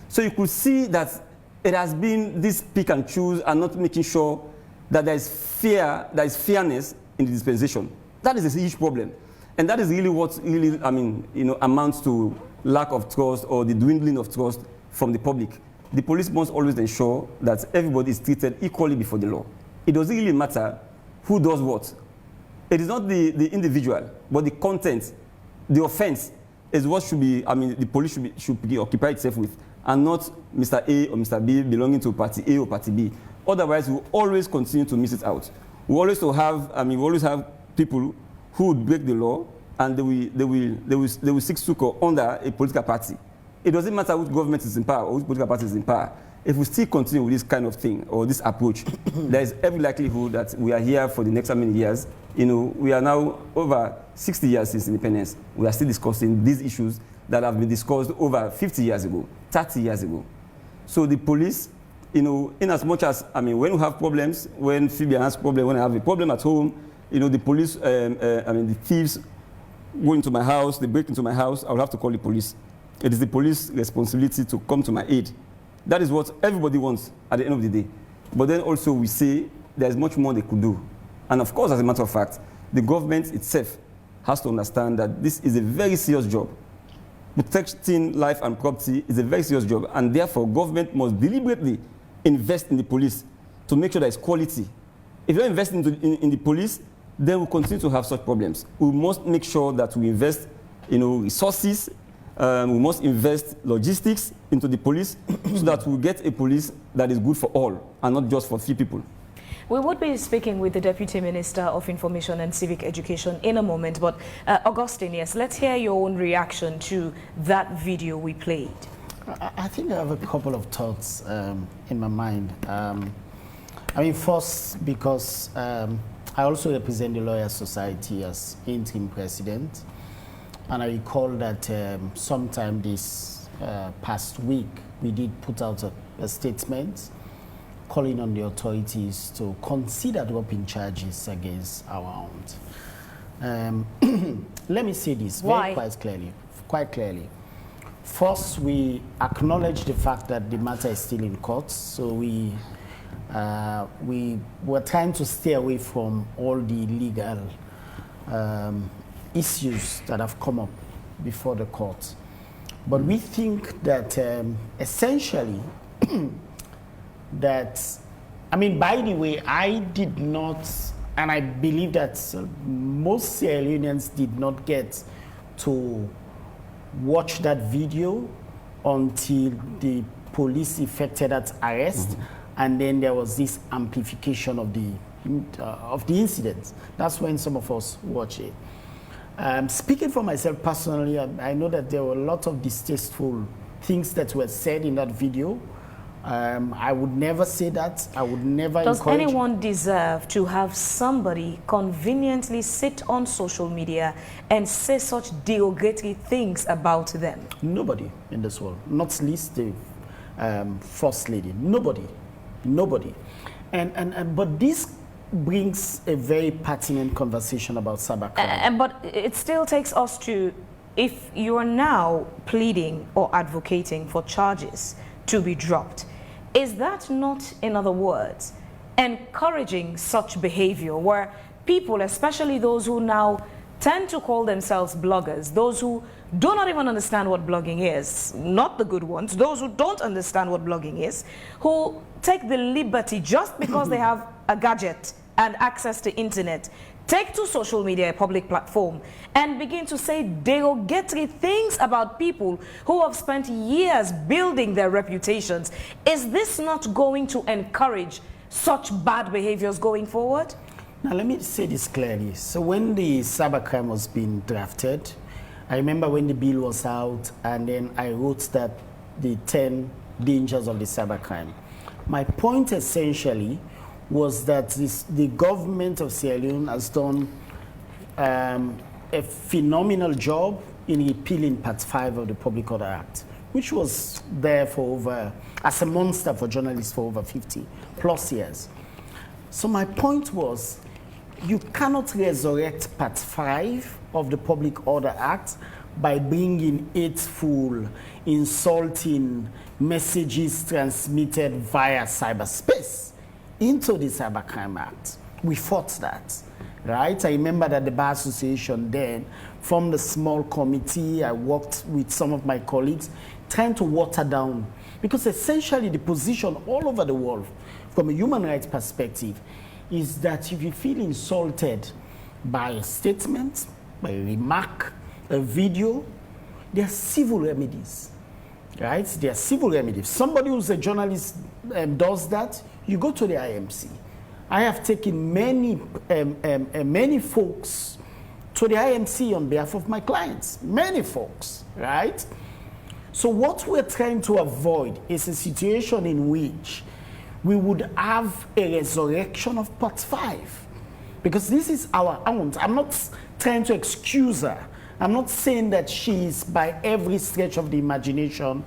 So you could see that it has been this pick and choose and not making sure that there is fairness in the dispensation. That is a huge problem. And that is really what really, amounts to lack of trust or the dwindling of trust from the public. The police must always ensure that everybody is treated equally before the law. It doesn't really matter who does what. It is not the individual, but the content, the offense is what should be, the police should be occupy itself with, and not Mr. A or Mr. B belonging to party A or party B. Otherwise, we will always continue to miss it out. We always have people who would break the law, and they will seek succor under a political party. It doesn't matter which government is in power or which political party is in power. If we still continue with this kind of thing or this approach, there is every likelihood that we are here for the next how many years. We are now over 60 years since independence. We are still discussing these issues that have been discussed over 50 years ago, 30 years ago. So the police, in as much as, when we have problems, when Phoebe has problems, when I have a problem at home, the police, the thieves go into my house, they break into my house, I will have to call the police. It is the police's responsibility to come to my aid. That is what everybody wants at the end of the day. But then also we say there's much more they could do. And of course, as a matter of fact, the government itself has to understand that this is a very serious job. Protecting life and property is a very serious job, and therefore government must deliberately invest in the police to make sure there is quality. If you don't invest in the police, then we'll continue to have such problems. We must make sure that we invest resources, we must invest logistics into the police so that we get a police that is good for all and not just for few people. We would be speaking with the Deputy Minister of Information and Civic Education in a moment, but Augustine, yes, let's hear your own reaction to that video we played. I think I have a couple of thoughts in my mind. First, because I also represent the Lawyers Society as interim president, and I recall that sometime this past week, we did put out a statement calling on the authorities to consider dropping charges against our own. Let me say this quite clearly. First, we acknowledge the fact that the matter is still in court, so we were trying to stay away from all the legal issues that have come up before the court. But we think that essentially that, by the way, I and I believe that most Sierra Leoneans did not get to watch that video until the police effected that arrest, and then there was this amplification of the incident. That's when some of us watch it. Speaking for myself personally, I know that there were a lot of distasteful things that were said in that video. I would never say that. I would never Does encourage. anyone deserve to have somebody conveniently sit on social media and say such derogatory things about them? Nobody in this world, not least the First Lady. Nobody. But this brings a very pertinent conversation about cybercrime. But it still takes us to, if you are now pleading or advocating for charges to be dropped, is that not, in other words, encouraging such behavior where people, especially those who now tend to call themselves bloggers, those who do not even understand what blogging is, not the good ones, those who don't understand what blogging is, who take the liberty just because they have a gadget and access to internet, take to social media, a public platform, and begin to say derogatory things about people who have spent years building their reputations. Is this not going to encourage such bad behaviors going forward? Now, let me say this clearly. So when the cybercrime was being drafted, I remember when the bill was out, and then I wrote that the 10 dangers of the cybercrime. My point essentially was that the government of Sierra Leone has done a phenomenal job in repealing Part 5 of the Public Order Act, which was there for over, as a monster for journalists for over 50 plus years. So my point was, you cannot resurrect Part 5 of the Public Order Act by bringing hateful, insulting messages transmitted via cyberspace into the Cybercrime Act. We fought that, right? I remember that the Bar Association then formed a small committee. I worked with some of my colleagues trying to water down, because essentially the position all over the world from a human rights perspective is that if you feel insulted by a statement, by a remark, a video, there are civil remedies, right? There are civil remedies. Somebody who's a journalist does that, you go to the IMC. I have taken many folks to the IMC on behalf of my clients, many folks, right? So what we're trying to avoid is a situation in which we would have a resurrection of Part 5. Because this is our aunt. I'm not trying to excuse her. I'm not saying that she is, by every stretch of the imagination,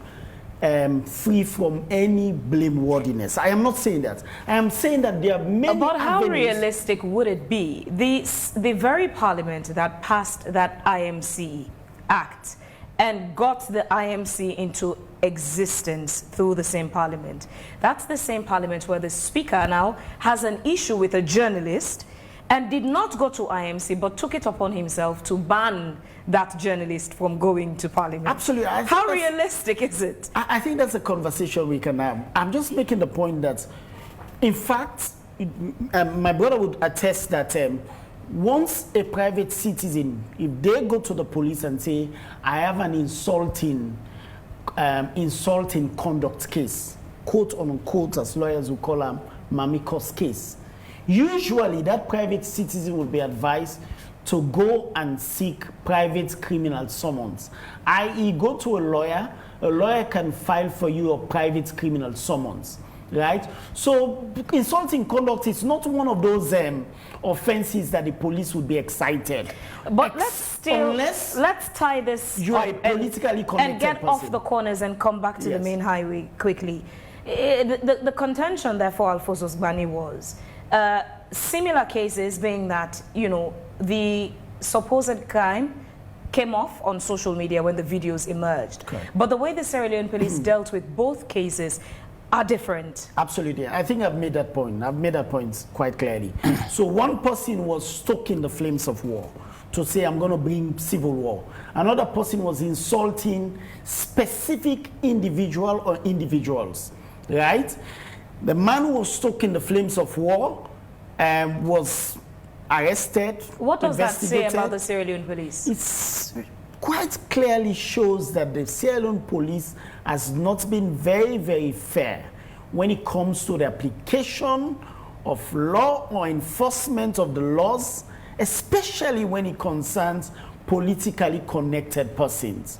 free from any blameworthiness. I am not saying that. I am saying that there are many But how avenues. realistic would it be? The very parliament that passed that IMC Act and got the IMC into existence through the same parliament, that's the same parliament where the speaker now has an issue with a journalist and did not go to IMC but took it upon himself to ban that journalist from going to parliament. Absolutely. How realistic is it? I think that's a conversation we can have. I'm just making the point that, in fact, my brother would attest that once a private citizen, if they go to the police and say, I have an insulting conduct case, quote unquote, as lawyers will call them, Mamikos case, usually that private citizen will be advised to go and seek private criminal summons, i.e. go to a lawyer can file for you a private criminal summons, right? So insulting conduct is not one of those offenses that the police would be excited. But let's tie this you are a up politically connected and get person. off the corners and come back to the main highway quickly. The contention, therefore, Alfonso Gbani, was similar cases being that, you know, the supposed crime came off on social media when the videos emerged. Correct. But the way the Sierra Leone police dealt with both cases are different. Absolutely. I think I've made that point. I've made that point quite clearly. So one person was stoking the flames of war to say, I'm going to bring civil war. Another person was insulting specific individual or individuals, right? The man who was stoking the flames of war was arrested. What does that say investigated. about the Sierra Leone police? It quite clearly shows that the Sierra Leone police has not been very, very fair when it comes to the application of law or enforcement of the laws, especially when it concerns politically connected persons.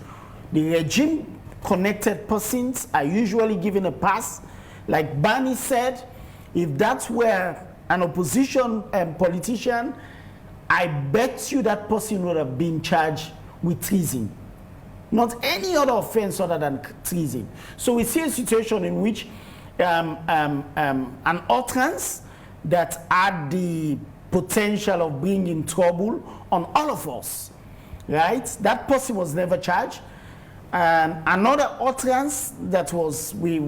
The regime-connected persons are usually given a pass. Like Barney said, if that were an opposition politician, I bet you that person would have been charged with treason. Not any other offense other than treason. So we see a situation in which an utterance that had the potential of bringing trouble on all of us, right? That person was never charged. And another utterance that was, we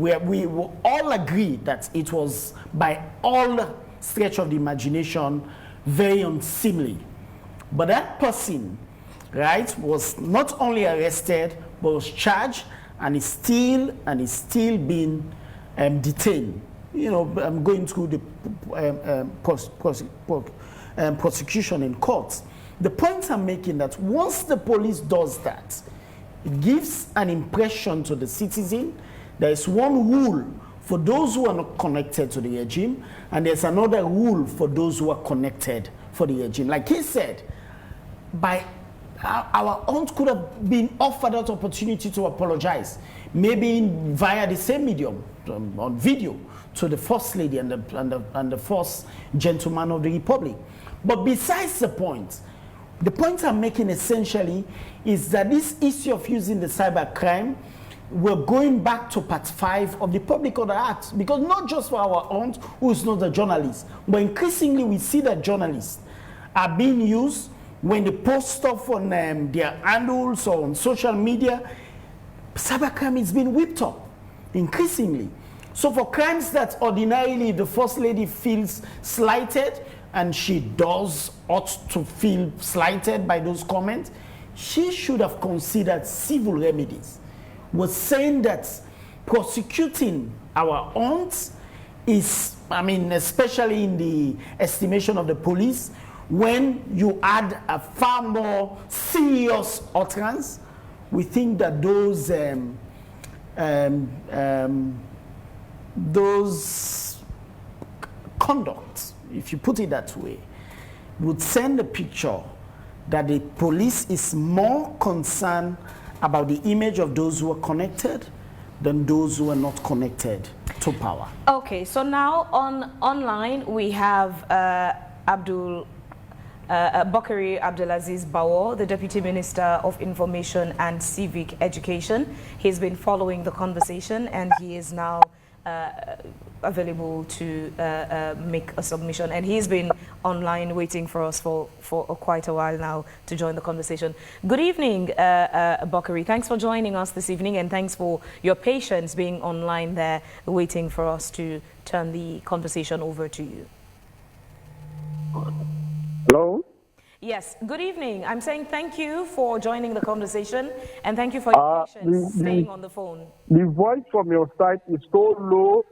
all agree that it was by all stretch of the imagination very unseemly. But that person, right, was not only arrested, but was charged and is still being detained. You know, I'm going through the prosecution in court. The point I'm making that once the police does that, it gives an impression to the citizen. There is one rule for those who are not connected to the regime, and there's another rule for those who are connected for the regime. Like he said, our aunt could have been offered that opportunity to apologize, maybe via the same medium, on video, to the First Lady and the First Gentleman of the Republic. But besides the point I'm making essentially is that this issue of using the cybercrime, we're going back to part 5 of the Public Order Act, because not just for our aunt who is not a journalist, but increasingly we see that journalists are being used when they post stuff on their handles or on social media. Cybercrime is being whipped up increasingly. So for crimes that ordinarily the First Lady feels slighted, and she ought to feel slighted by those comments, she should have considered civil remedies. Was saying that prosecuting our aunts is, I mean, especially in the estimation of the police, when you add a far more serious utterance, we think that those conducts, if you put it that way, would send a picture that the police is more concerned about the image of those who are connected than those who are not connected to power. Okay, so now online we have Bakari Abdulaziz Bawo, the Deputy Minister of Information and Civic Education. He's been following the conversation and he is now available to make a submission, and he's been online waiting for us for quite a while now to join the conversation. Good evening, Bakari. Thanks for joining us this evening, and thanks for your patience being online there waiting for us to turn the conversation over to you. Hello? Yes, good evening. I'm saying thank you for joining the conversation, and thank you for your patience staying on the phone. The voice from your side is so low.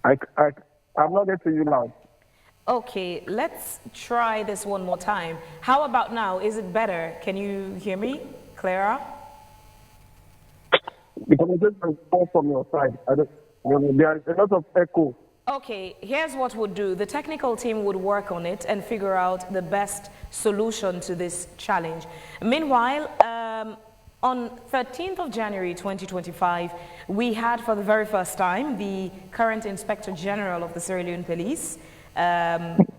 I'm not getting you loud. Okay, let's try this one more time. How about now? Is it better? Can you hear me, Clara? The conversation is all from your side. There is a lot of echo. Okay, here's what we'll do. The technical team would work on it and figure out the best solution to this challenge. Meanwhile, on 13th of January 2025, we had for the very first time the current Inspector General of the Sierra Leone Police,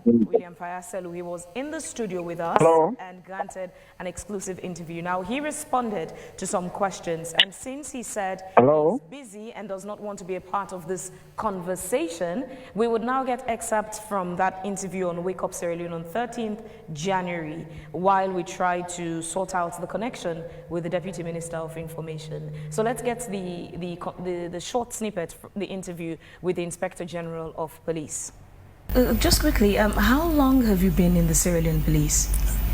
William Fayaselu. He was in the studio with us. Hello? And granted an exclusive interview. Now, he responded to some questions, and since he said Hello? he's busy and does not want to be a part of this conversation, we would now get excerpts from that interview on Wake Up Sierra Leone on 13th January, while we try to sort out the connection with the Deputy Minister of Information. So let's get the short snippet from the interview with the Inspector General of Police. Just quickly, how long have you been in the Sierra Leone Police?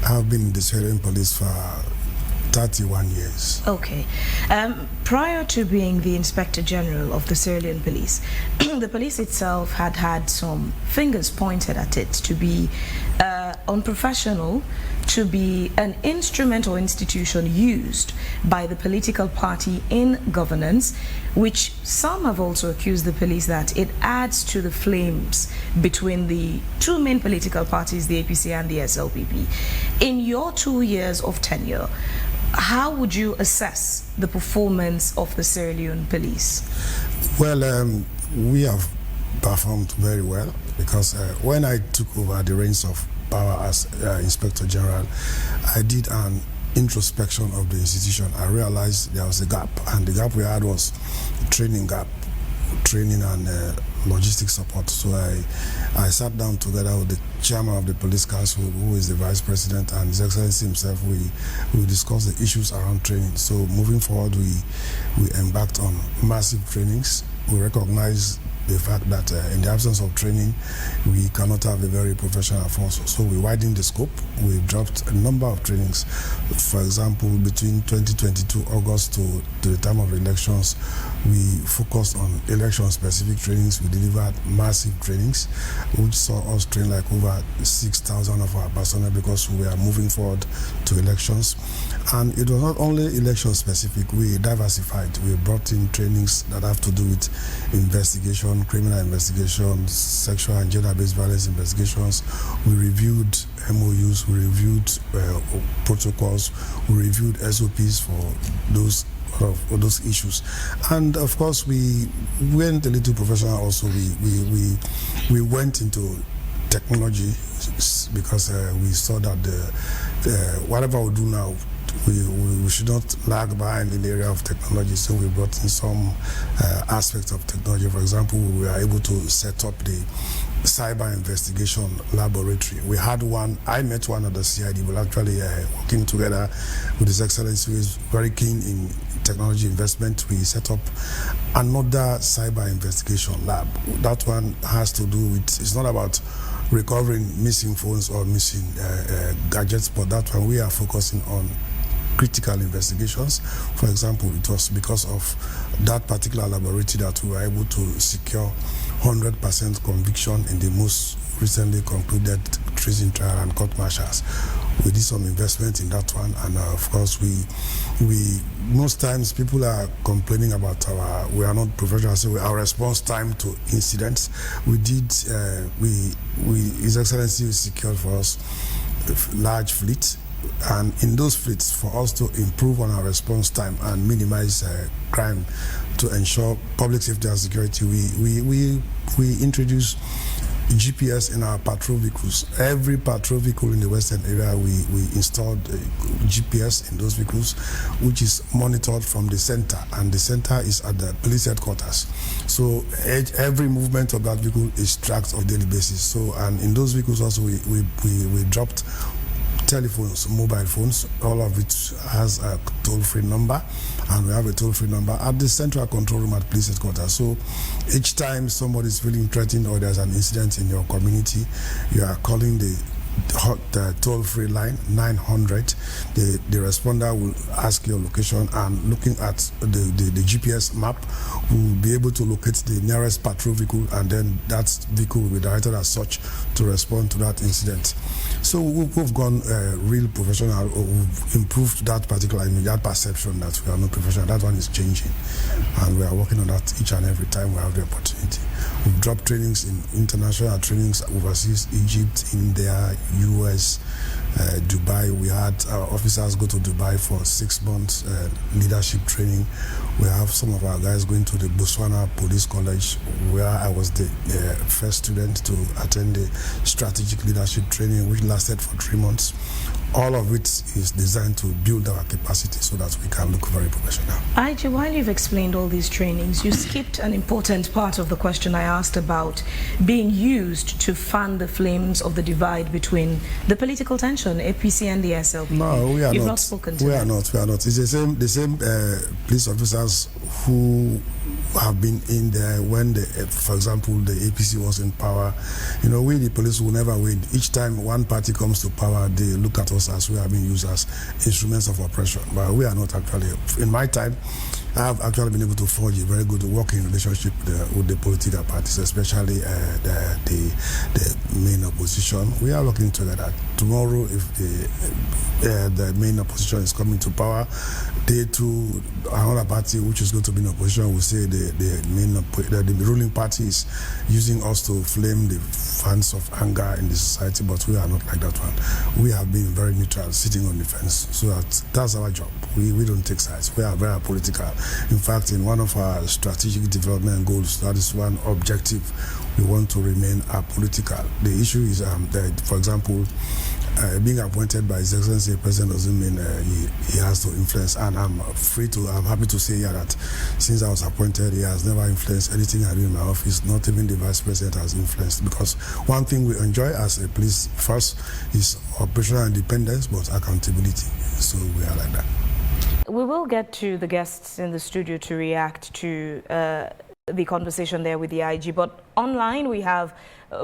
I've been in the Sierra Leone Police for 31 years. Okay. Prior to being the Inspector General of the Sierra Leone Police, the police itself had some fingers pointed at it to be unprofessional, to be an instrument or institution used by the political party in governance, which some have also accused the police that it adds to the flames between the two main political parties, the APC and the SLPP. In your 2 years of tenure, how would you assess the performance of the Sierra Leone police? Well, we have performed very well because when I took over the reins of power as Inspector General, I did an introspection of the institution. I realized there was a gap, and the gap we had was a training gap, training and logistic support. So I sat down together with the chairman of the police council, who is the vice president, and His Excellency himself. We discussed the issues around training. So moving forward, we embarked on massive trainings. We recognize the fact that in the absence of training, we cannot have a very professional force. So we widened the scope. We dropped a number of trainings. For example, between 2022 August to the time of elections, we focused on election-specific trainings. We delivered massive trainings, which saw us train like over 6,000 of our personnel because we are moving forward to elections. And it was not only election-specific. We diversified. We brought in trainings that have to do with investigation, criminal investigations, sexual and gender-based violence investigations. We reviewed MOUs, we reviewed protocols, we reviewed SOPs for those issues. And of course, we went a little professional also. We went into technology because we saw that whatever we do now, we should not lag behind in the area of technology, so we brought in some aspects of technology. For example, we were able to set up the cyber investigation laboratory. We had one, I met one at the CID, but actually working together with His Excellency, who is very keen in technology investment. We set up another cyber investigation lab. That one has to do with, it's not about recovering missing phones or missing gadgets, but that one we are focusing on critical investigations. For example, it was because of that particular laboratory that we were able to secure 100% conviction in the most recently concluded treason trial and court martials. We did some investment in that one, and of course we most times people are complaining about we are not professional, so our response time to incidents. We did His Excellency secured for us a large fleet, and in those fleets, for us to improve on our response time and minimize crime, to ensure public safety and security, we introduced GPS in our patrol vehicles. Every patrol vehicle in the western area, we installed GPS in those vehicles, which is monitored from the center, and the center is at the police headquarters. So every movement of that vehicle is tracked on a daily basis. So, and in those vehicles also, we dropped telephones, mobile phones, all of which has a toll-free number, and we have a toll-free number at the central control room at police headquarters. So each time somebody is feeling threatened or there's an incident in your community, you are calling the toll-free line 900. The responder will ask your location, and looking at the GPS map, will be able to locate the nearest patrol vehicle, and then that vehicle will be directed as such to respond to that incident. So we've gone real professional. We've improved that particular image, that perception that we are not professional. That one is changing, and we are working on that each and every time we have the opportunity. We've dropped trainings in international trainings overseas, Egypt, India, US, Dubai. We had our officers go to Dubai for 6 months leadership training. We have some of our guys going to the Botswana Police College, where I was the first student to attend the strategic leadership training, which lasted for 3 months. All of it is designed to build our capacity so that we can look very professional. IG, while you've explained all these trainings, you skipped an important part of the question I asked about being used to fan the flames of the divide between the political tension, APC and the SLP. No, we are You've not. not spoken to we them. are not. We are not. It's the same police officers who have been in there when, for example, the APC was in power. You know, we the police will never win. Each time one party comes to power, they look at us officers who have been used as instruments of oppression. But we are not actually. In my time, I have actually been able to forge a very good working relationship with the political parties, especially the main opposition. We are working together. Tomorrow, if the main opposition is coming to power, they too, another party which is going to be in opposition will say the ruling party is using us to flame the fans of anger in the society, but we are not like that one. We have been very neutral, sitting on the fence. So that's our job. We don't take sides. We are very political. In fact, in one of our strategic development goals, that is one objective, we want to remain apolitical. The issue is that, for example, being appointed by His Excellency the President doesn't mean he has to influence. And I'm happy to say here that since I was appointed, he has never influenced anything I do in my office. Not even the Vice President has influenced. Because one thing we enjoy as a police force is operational independence, but accountability. So we are like that. We will get to the guests in the studio to react to the conversation there with the IG, but online we have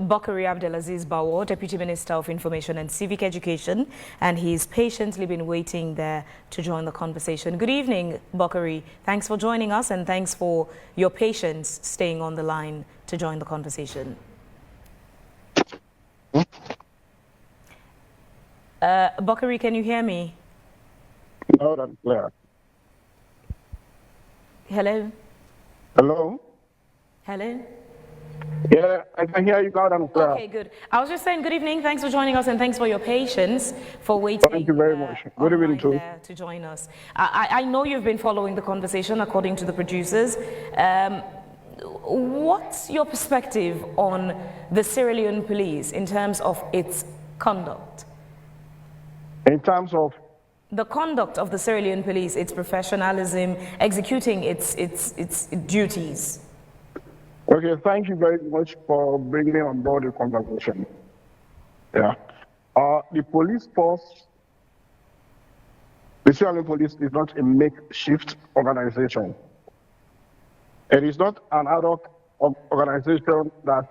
Bakari Abdelaziz Bawo, Deputy Minister of Information and Civic Education, and he's patiently been waiting there to join the conversation. Good evening, Bakari. Thanks for joining us and thanks for your patience staying on the line to join the conversation. Bakari, can you hear me? Loud and clear. Hello? Hello? Hello? Yeah, I can hear you loud and clear. Okay, good. I was just saying good evening. Thanks for joining us and thanks for your patience for waiting. Thank you very much. Good evening to join us. I know you've been following the conversation according to the producers. What's your perspective on the Sierra Leone police in terms of its conduct? In terms of the conduct of the Sierra Leone police, its professionalism, executing its duties. Okay, thank you very much for bringing on board the conversation. Yeah. The police force, the Sierra Leone police is not a makeshift organization. It is not an ad hoc organization that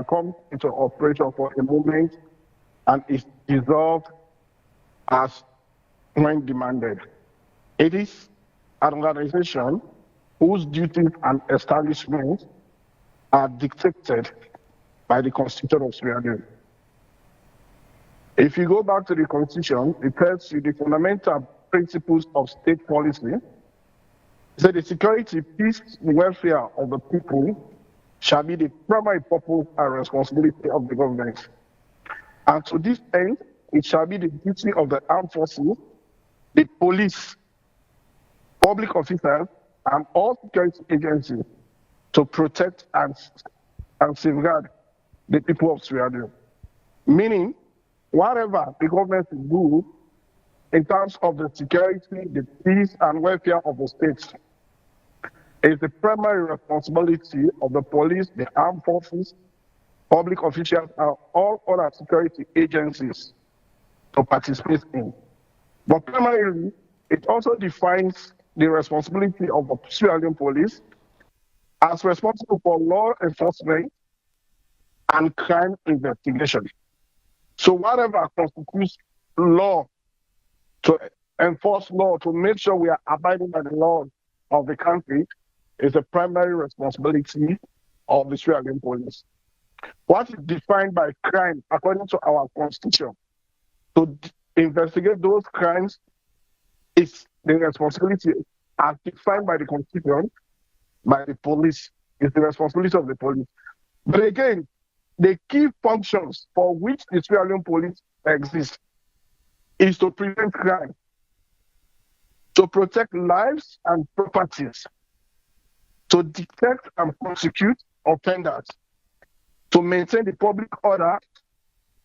comes into operation for a moment and is dissolved as when demanded. It is an organization whose duties and establishments are dictated by the Constitution of Sierra Leone. If you go back to the Constitution, it tells you the fundamental principles of state policy. So the security, peace, and welfare of the people shall be the primary purpose and responsibility of the government. And to this end, it shall be the duty of the armed forces, the police, public officers, and all security agencies to protect and safeguard the people of Sierra Leone. Meaning, whatever the government will do in terms of the security, the peace, and welfare of the states is the primary responsibility of the police, the armed forces, public officials, and all other security agencies to participate in. But primarily, it also defines the responsibility of the Sierra Leone police as responsible for law enforcement and crime investigation. So whatever constitutes law, to enforce law, to make sure we are abiding by the laws of the country is the primary responsibility of the Sierra Leone police. What is defined by crime according to our constitution, to investigate those crimes is the responsibility as defined by the constitution, by the police, is the responsibility of the police. But again, the key functions for which the Sierra Leone police exists is to prevent crime, to protect lives and properties, to detect and prosecute offenders, to maintain the public order,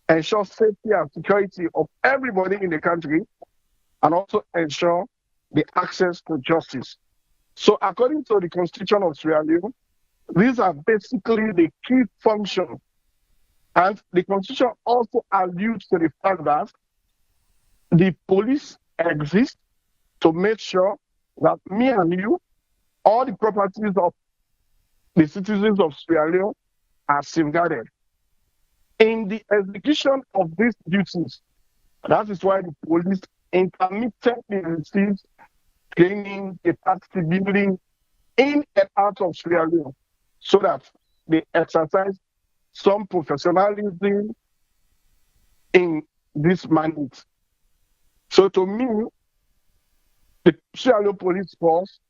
ensure safety and security of everybody in the country, and also ensure the access to justice. So according to the Constitution of Sierra Leone, these are basically the key functions. And the Constitution also alludes to the fact that the police exist to make sure that me and you, all the properties of the citizens of Sierra Leone are safeguarded. In the execution of these duties, That is why the police intermittently receives training, capacity building in and out of Sierra Leone, so that they exercise some professionalism in this mandate. So to me, the Sierra Leone police force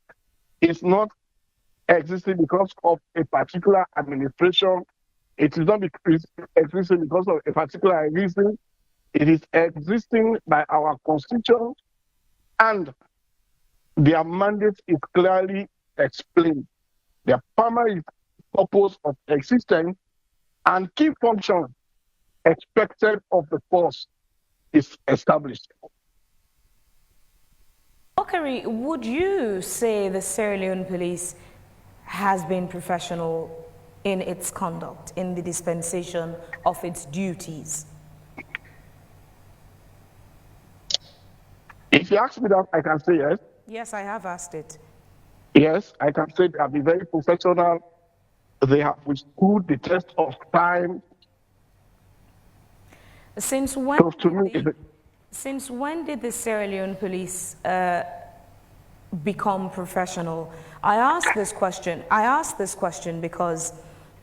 is not existing because of a particular administration. It is not existing because of a particular reason. It is existing by our constitution, and their mandate is clearly explained. Their primary purpose of existence and key function expected of the force is established. Okari, would you say the Sierra Leone police has been professional in its conduct, in the dispensation of its duties? If you ask me that, I can say yes. Yes, I have asked it. Yes, I can say they have been very professional. They have withstood the test of time. Since when, So to me, since when did the Sierra Leone police become professional? I ask this question because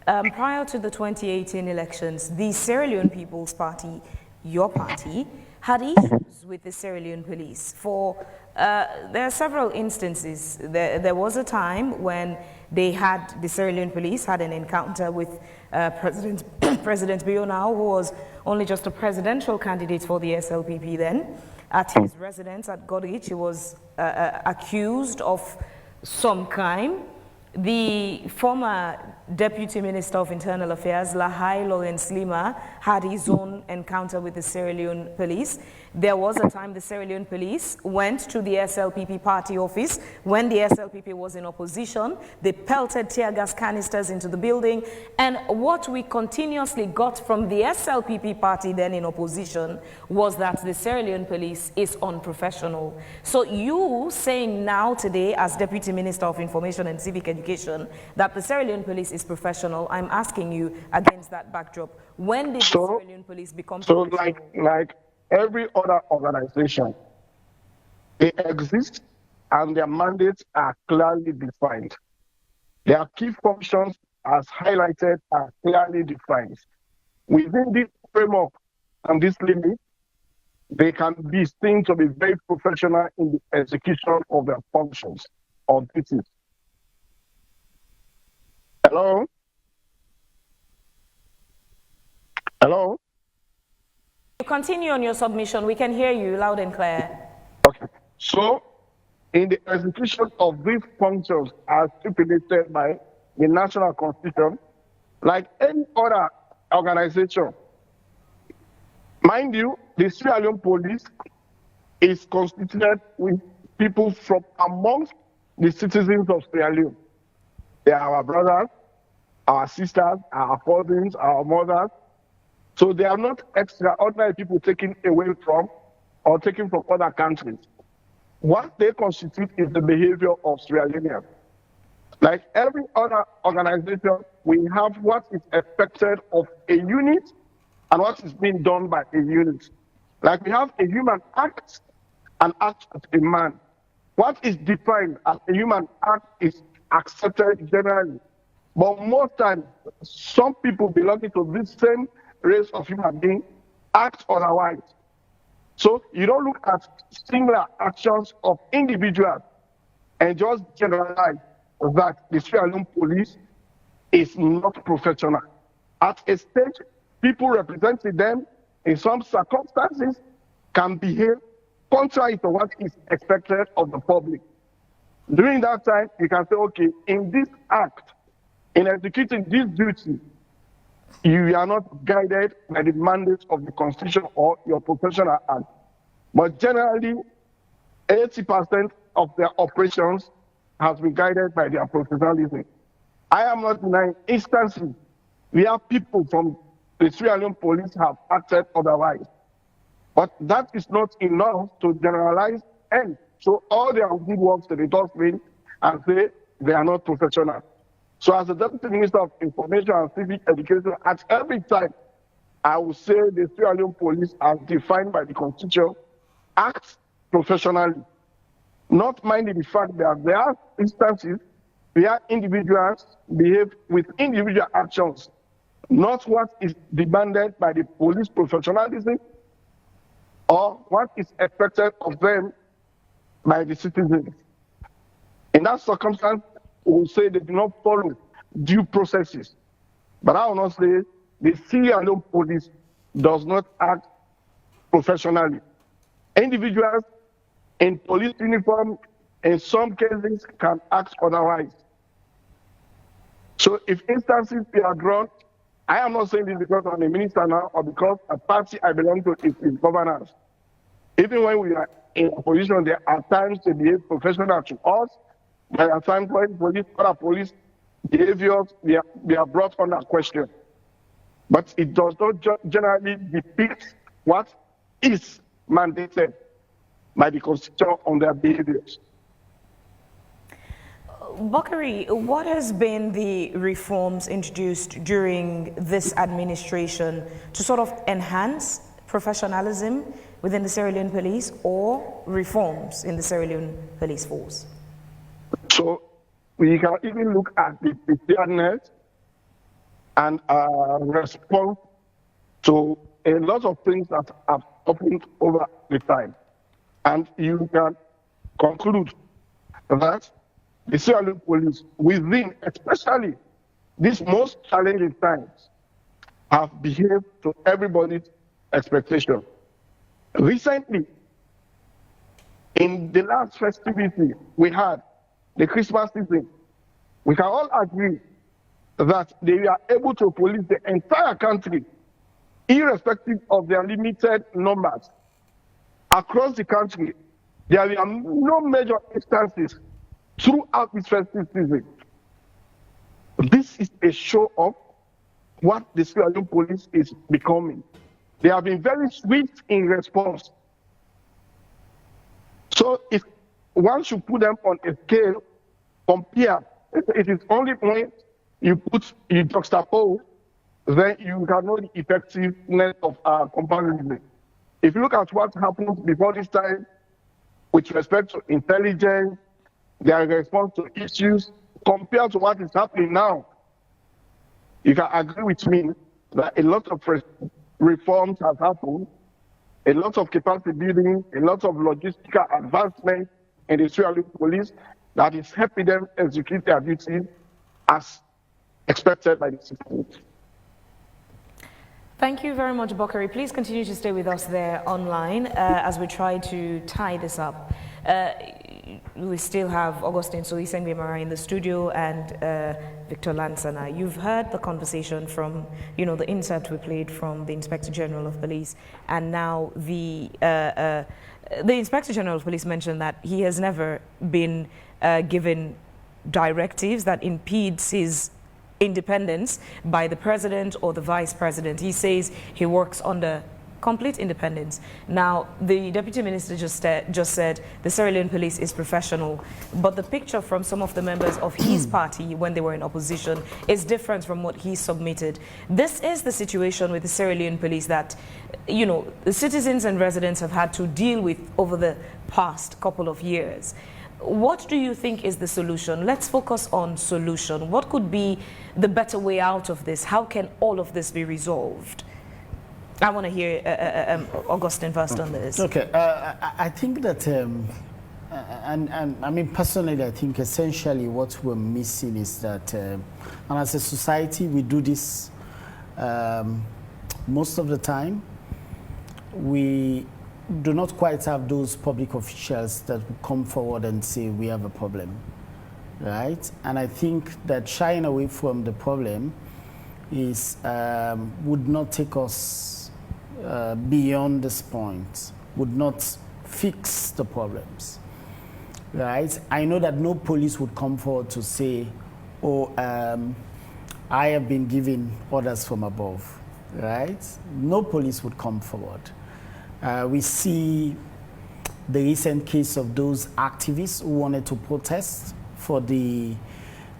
prior to the 2018 elections, the Sierra Leone People's Party, your party, had issues with the Sierra Leone police. There are several instances. There was a time when the Sierra Leone police had an encounter with President Bionao, who was only just a presidential candidate for the SLPP then. At his residence at Godrich, he was accused of some crime. The former Deputy Minister of Internal Affairs, Lahai Lawrence Lima, had his own encounter with the Sierra Leone police. There was a time the Sierra Leone police went to the SLPP party office when the SLPP was in opposition. They pelted tear gas canisters into the building. And what we continuously got from the SLPP party then in opposition was that the Sierra Leone police is unprofessional. So you saying now today as Deputy Minister of Information and Civic Education that the Sierra Leone police is professional, I'm asking you against that backdrop, when did the Sierra Leone police become professional? So like every other organization, they exist and their mandates are clearly defined. Their key functions, as highlighted, are clearly defined. Within this framework and this limit, they can be seen to be very professional in the execution of their functions or duties. Hello? Hello? You continue on your submission. We can hear you loud and clear. Okay. So, in the execution of these functions as stipulated by the National Constitution, like any other organization, mind you, the Sierra Leone Police is constituted with people from amongst the citizens of Sierra Leone. They are our brothers, our sisters, our cousins, our mothers. So they are not extraordinary people taken away from or taken from other countries. What they constitute is the behavior of Sierra Leoneans. Like every other organization, we have what is expected of a unit and what is being done by a unit. Like we have a human act and act of a man. What is defined as a human act is accepted generally. But most times, some people belonging to this same race of human beings act otherwise. So you don't look at singular actions of individuals and just generalize that the Sierra Leone police is not professional. At a stage, people representing them in some circumstances can behave contrary to what is expected of the public. During that time, you can say, okay, in this act, in executing this duty, you are not guided by the mandates of the Constitution or your professional act. But generally, 80% of their operations has been guided by their professionalism. I am not denying instances where people from the Sierra Leone police have acted otherwise. But that is not enough to generalize and so all their good works to the dustbin and say they are not professional. So as the Deputy Minister of Information and Civic Education, at every time I would say the Sierra Leone police, as defined by the Constitution, acts professionally, not minding the fact that there are instances where individuals behave with individual actions, not what is demanded by the police professionalism or what is expected of them by the citizens. In that circumstance, we will say they do not follow due processes. But I will not say the Sierra Leone police does not act professionally. Individuals in police uniform, in some cases, can act otherwise. So if instances are drawn, I am not saying this because I'm a minister now or because a party I belong to is in governance. Even when we are in opposition, there are times they behave professional to us. There are times when other police behaviors they are brought under question. But it does not generally depict what is mandated by the Constitution on their behaviors. Bakari, what has been the reforms introduced during this administration to sort of enhance professionalism within the Sierra Leone police or reforms in the Sierra Leone police force? So we can even look at the preparedness and response to a lot of things that have happened over the time. And you can conclude that the Sierra Leone police, within especially these most challenging times, have behaved to everybody's expectation. Recently, in the last festivity we had, the Christmas season, we can all agree that they were able to police the entire country, irrespective of their limited numbers. Across the country, there were no major instances throughout this festive season. This is a show of what the Sierra Leone police is becoming. They have been very swift in response. So if one should put them on a scale, compare, it is only when you juxtapose, then you can know the effectiveness of comparison. If you look at what happened before this time with respect to intelligence, their response to issues, compared to what is happening now, you can agree with me that a lot of reforms have happened, a lot of capacity building, a lot of logistical advancement in the Sierra Leone police that is helping them execute their duties as expected by the citizens. Thank you very much, Bakari. Please continue to stay with us there online as we try to tie this up. We still have Augustine Solisengbe in the studio and Victor Lansana. You've heard the conversation from, the insert we played from the Inspector General of Police, and now the Inspector General of Police mentioned that he has never been given directives that impedes his independence by the president or the vice president. He says he works under complete independence. Now, the Deputy Minister just said the Sierra Leone police is professional, but the picture from some of the members of his party when they were in opposition is different from what he submitted. This is the situation with the Sierra Leone police that, the citizens and residents have had to deal with over the past couple of years. What do you think is the solution? Let's focus on solution. What could be the better way out of this? How can all of this be resolved? I want to hear Augustine first on this. Okay, I think that, and I mean personally, I think essentially what we're missing is that, and as a society, we do this most of the time. We do not quite have those public officials that will come forward and say we have a problem, right? And I think that shying away from the problem is would not take us beyond this point, would not fix the problems, right? I know that no police would come forward to say, oh, I have been given orders from above, right? No police would come forward. We see the recent case of those activists who wanted to protest for the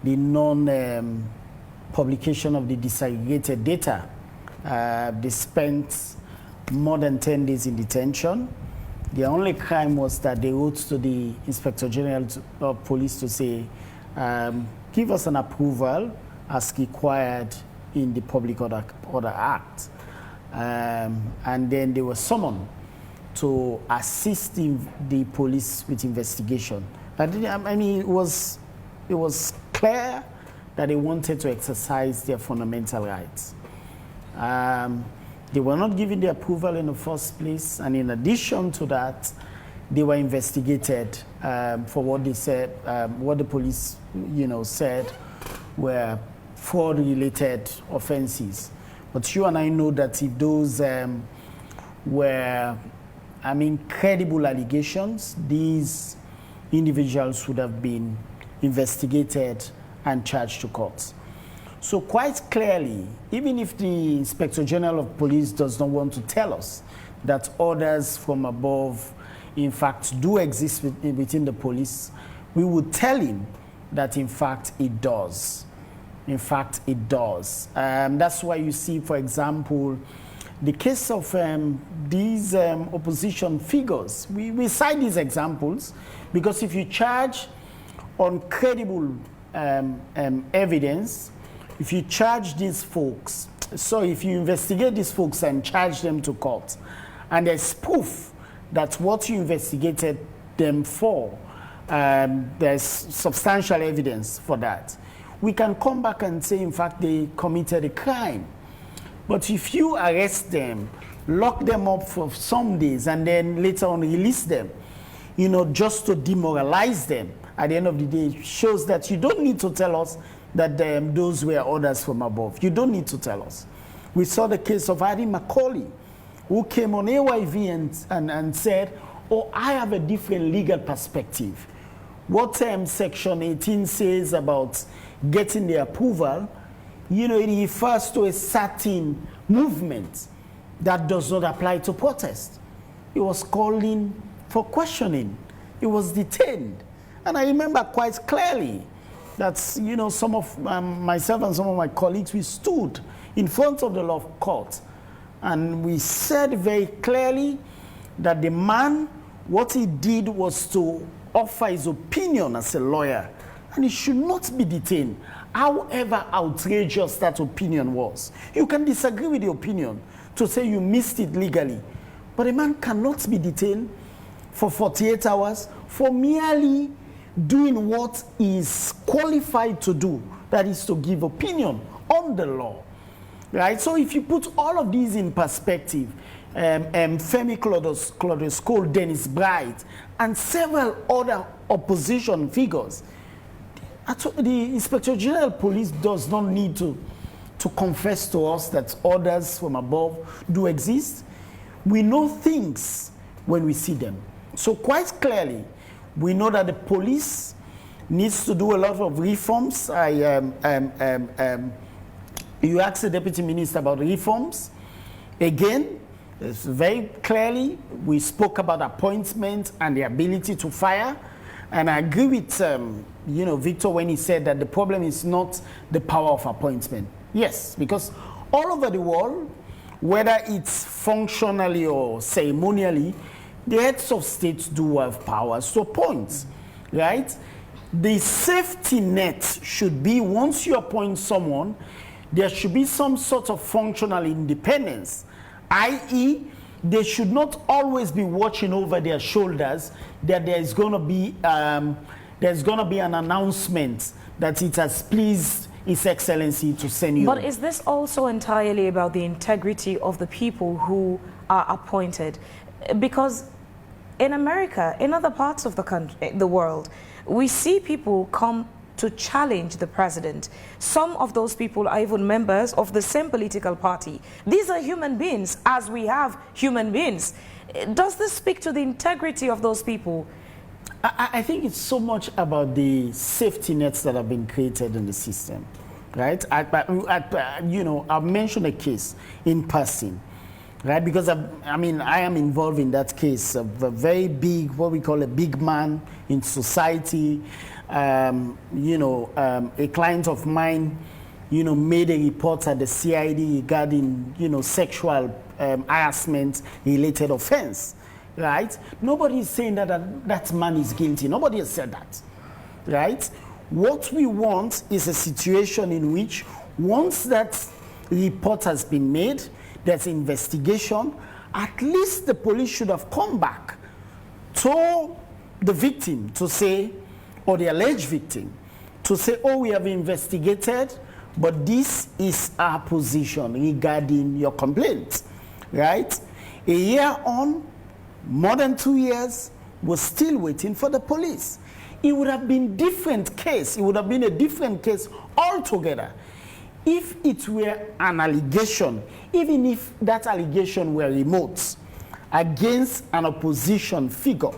non-publication of the disaggregated data They spent more than 10 days in detention. The only crime was that they wrote to the Inspector General of Police to say, give us an approval as required in the Public Order Act. And then they were summoned to assist the police with investigation. I mean, it was clear that they wanted to exercise their fundamental rights. They were not given the approval in the first place, and in addition to that, they were investigated for what they said, what the police, said were fraud-related offenses. But you and I know that if those were, credible allegations, these individuals would have been investigated and charged to court. So quite clearly, even if the Inspector General of Police does not want to tell us that orders from above, in fact, do exist within the police, we would tell him that, in fact, it does. In fact, it does. That's why you see, for example, the case of these opposition figures. We cite these examples because if you charge on credible evidence, if you charge these folks, so if you investigate these folks and charge them to court, and there's proof that what you investigated them for, there's substantial evidence for that, we can come back and say, in fact, they committed a crime. But if you arrest them, lock them up for some days, and then later on release them, just to demoralize them, at the end of the day, it shows that you don't need to tell us that those were orders from above. You don't need to tell us. We saw the case of Adi Macaulay, who came on AYV and said, oh, I have a different legal perspective. What Section 18 says about getting the approval, it refers to a certain movement that does not apply to protest. He was calling for questioning. He was detained. And I remember quite clearly that, some of myself and some of my colleagues, we stood in front of the law court and we said very clearly that the man, what he did was to offer his opinion as a lawyer, and he should not be detained, however outrageous that opinion was. You can disagree with the opinion to say you missed it legally, but a man cannot be detained for 48 hours for merely doing what is qualified to do, that is to give opinion on the law, right? So if you put all of these in perspective, Femi Claude, Dennis Bright, and several other opposition figures, the Inspector General of Police does not need to confess to us that orders from above do exist. We know things when we see them. So quite clearly, we know that the police needs to do a lot of reforms. You asked the Deputy Minister about reforms. Again, it's very clearly, we spoke about appointment and the ability to fire. And I agree with Victor when he said that the problem is not the power of appointment. Yes, because all over the world, whether it's functionally or ceremonially, the heads of states do have powers to appoint, right? The safety net should be, once you appoint someone, there should be some sort of functional independence, i.e., they should not always be watching over their shoulders that there's going to be an announcement that it has pleased His Excellency to send you. But is this also entirely about the integrity of the people who are appointed? Because in America, in other parts of the country, the world, we see people come to challenge the president. Some of those people are even members of the same political party. These are human beings, as we have human beings. Does this speak to the integrity of those people? I think it's so much about the safety nets that have been created in the system, right? I've mentioned a case in passing, right? Because I am involved in that case of a very big, what we call a big man in society. A client of mine, made a report at the CID regarding, sexual harassment related offense, right? Nobody is saying that man is guilty. Nobody has said that, right? What we want is a situation in which once that report has been made, there's investigation, at least the police should have come back to the victim to say, or the alleged victim, to say, oh, we have investigated, but this is our position regarding your complaint, right? A year on, more than 2 years, we're still waiting for the police. It would have been different case. It would have been a different case altogether if it were an allegation, even if that allegation were remote, against an opposition figure.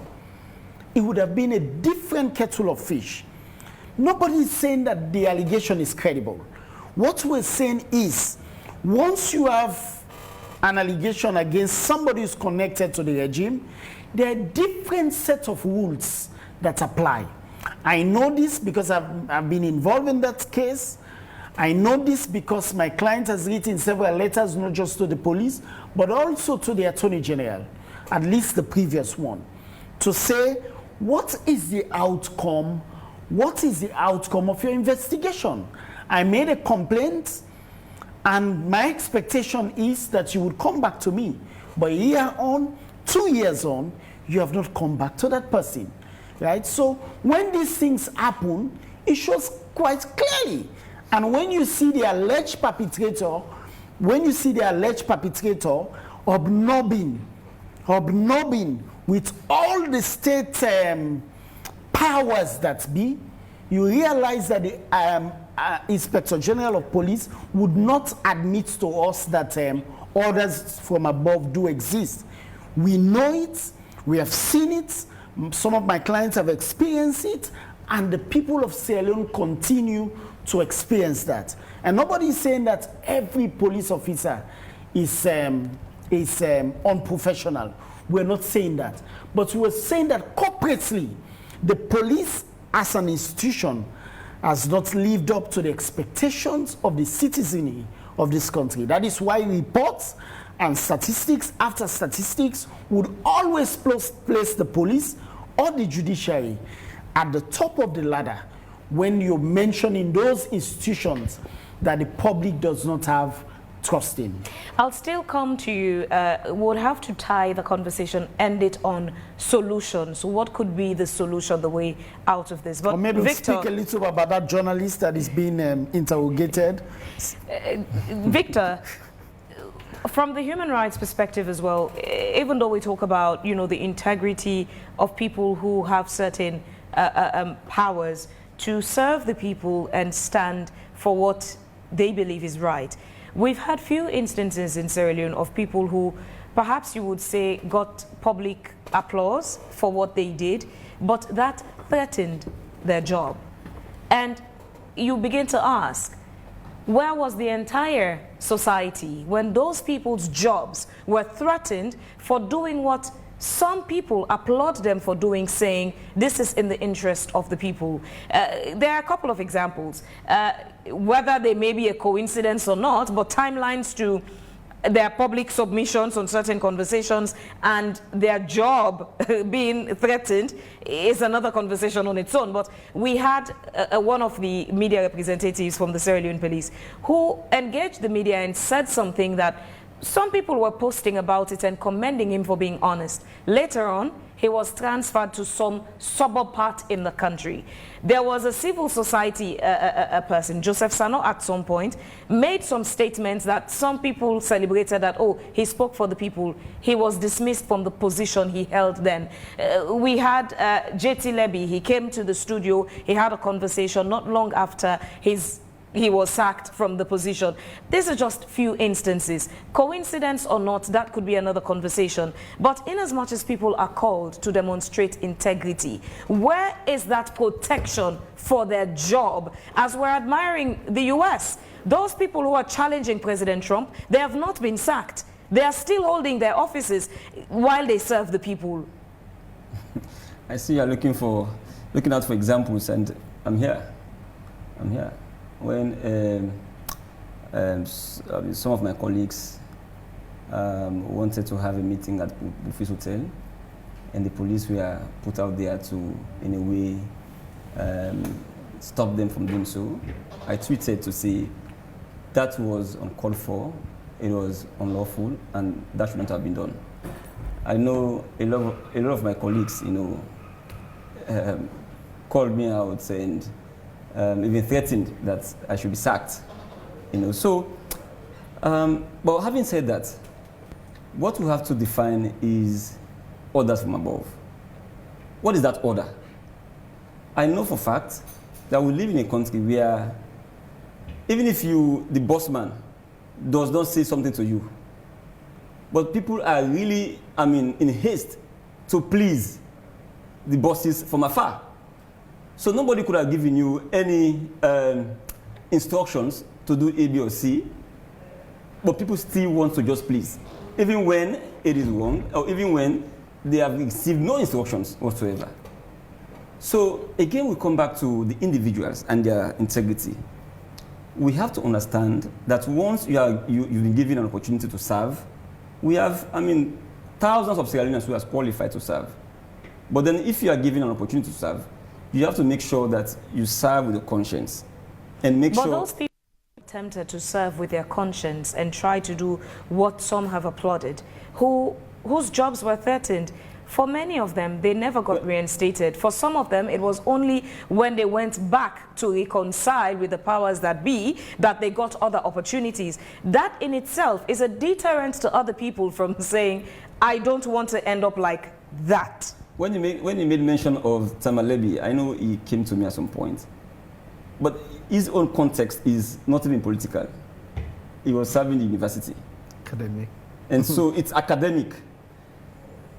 It would have been a different kettle of fish. Nobody is saying that the allegation is credible. What we're saying is, once you have an allegation against somebody who's connected to the regime, there are different sets of rules that apply. I know this because I've been involved in that case. I know this because my client has written several letters, not just to the police, but also to the Attorney General, at least the previous one, to say, what is the outcome? What is the outcome of your investigation? I made a complaint, and my expectation is that you would come back to me. But a year on, 2 years on, you have not come back to that person, right? So when these things happen, it shows quite clearly. And when you see the alleged perpetrator, hobnobbing with all the state powers that be, you realize that the Inspector General of Police would not admit to us that orders from above do exist. We know it, we have seen it, some of my clients have experienced it, and the people of Sierra Leone continue to experience that. And nobody is saying that every police officer is unprofessional. We're not saying that. But we're saying that corporately, the police as an institution has not lived up to the expectations of the citizenry of this country. That is why reports and statistics after statistics would always place the police or the judiciary at the top of the ladder when you're mentioning those institutions that the public does not have trust in. I'll still come to you. We'll have to tie the conversation, end it on solutions. What could be the solution, the way out of this? But or maybe Victor, speak a little about that journalist that is being interrogated. Victor, from the human rights perspective as well, even though we talk about, the integrity of people who have certain powers to serve the people and stand for what they believe is right, we've had few instances in Sierra Leone of people who perhaps you would say got public applause for what they did, but that threatened their job. And you begin to ask, where was the entire society when those people's jobs were threatened for doing what some people applaud them for doing, saying this is in the interest of the people? There are a couple of examples, whether they may be a coincidence or not, but timelines to their public submissions on certain conversations and their job being threatened is another conversation on its own. But we had one of the media representatives from the Sierra Leone police who engaged the media and said something that some people were posting about it and commending him for being honest. Later on, he was transferred to some suburb part in the country. There was a civil society person, Joseph Sano, at some point, made some statements that some people celebrated that, oh, he spoke for the people. He was dismissed from the position he held then. We had J.T. Leby. He came to the studio. He had a conversation not long after he was sacked from the position. These are just few instances. Coincidence or not, that could be another conversation. But in as much as people are called to demonstrate integrity, where is that protection for their job? As we're admiring the US, those people who are challenging President Trump, they have not been sacked. They are still holding their offices while they serve the people. I see you're looking out for examples, and I'm here. When some of my colleagues wanted to have a meeting at Buffet's Hotel, and the police were put out there to, in a way, stop them from doing so. I tweeted to say that was uncalled for, it was unlawful, and that shouldn't have been done. I know a lot of my colleagues, called me out and even threatened that I should be sacked. So, but having said that, what we have to define is orders from above. What is that order? I know for a fact that we live in a country where even if the boss man does not say something to you, but people are really, in haste to please the bosses from afar. So nobody could have given you any instructions to do A, B, or C, but people still want to just please, even when it is wrong, or even when they have received no instructions whatsoever. So again, we come back to the individuals and their integrity. We have to understand that once you've been given an opportunity to serve, we have, thousands of Sierra Leoneans who are qualified to serve. But then if you are given an opportunity to serve, you have to make sure that you serve with a conscience and make sure... But those people tempted to serve with their conscience and try to do what some have applauded, whose jobs were threatened, for many of them, they never got reinstated. For some of them, it was only when they went back to reconcile with the powers that be that they got other opportunities. That in itself is a deterrent to other people from saying, I don't want to end up like that. When you made mention of Tamalebi, I know he came to me at some point, but his own context is not even political. He was serving the university. Academic. And so it's academic.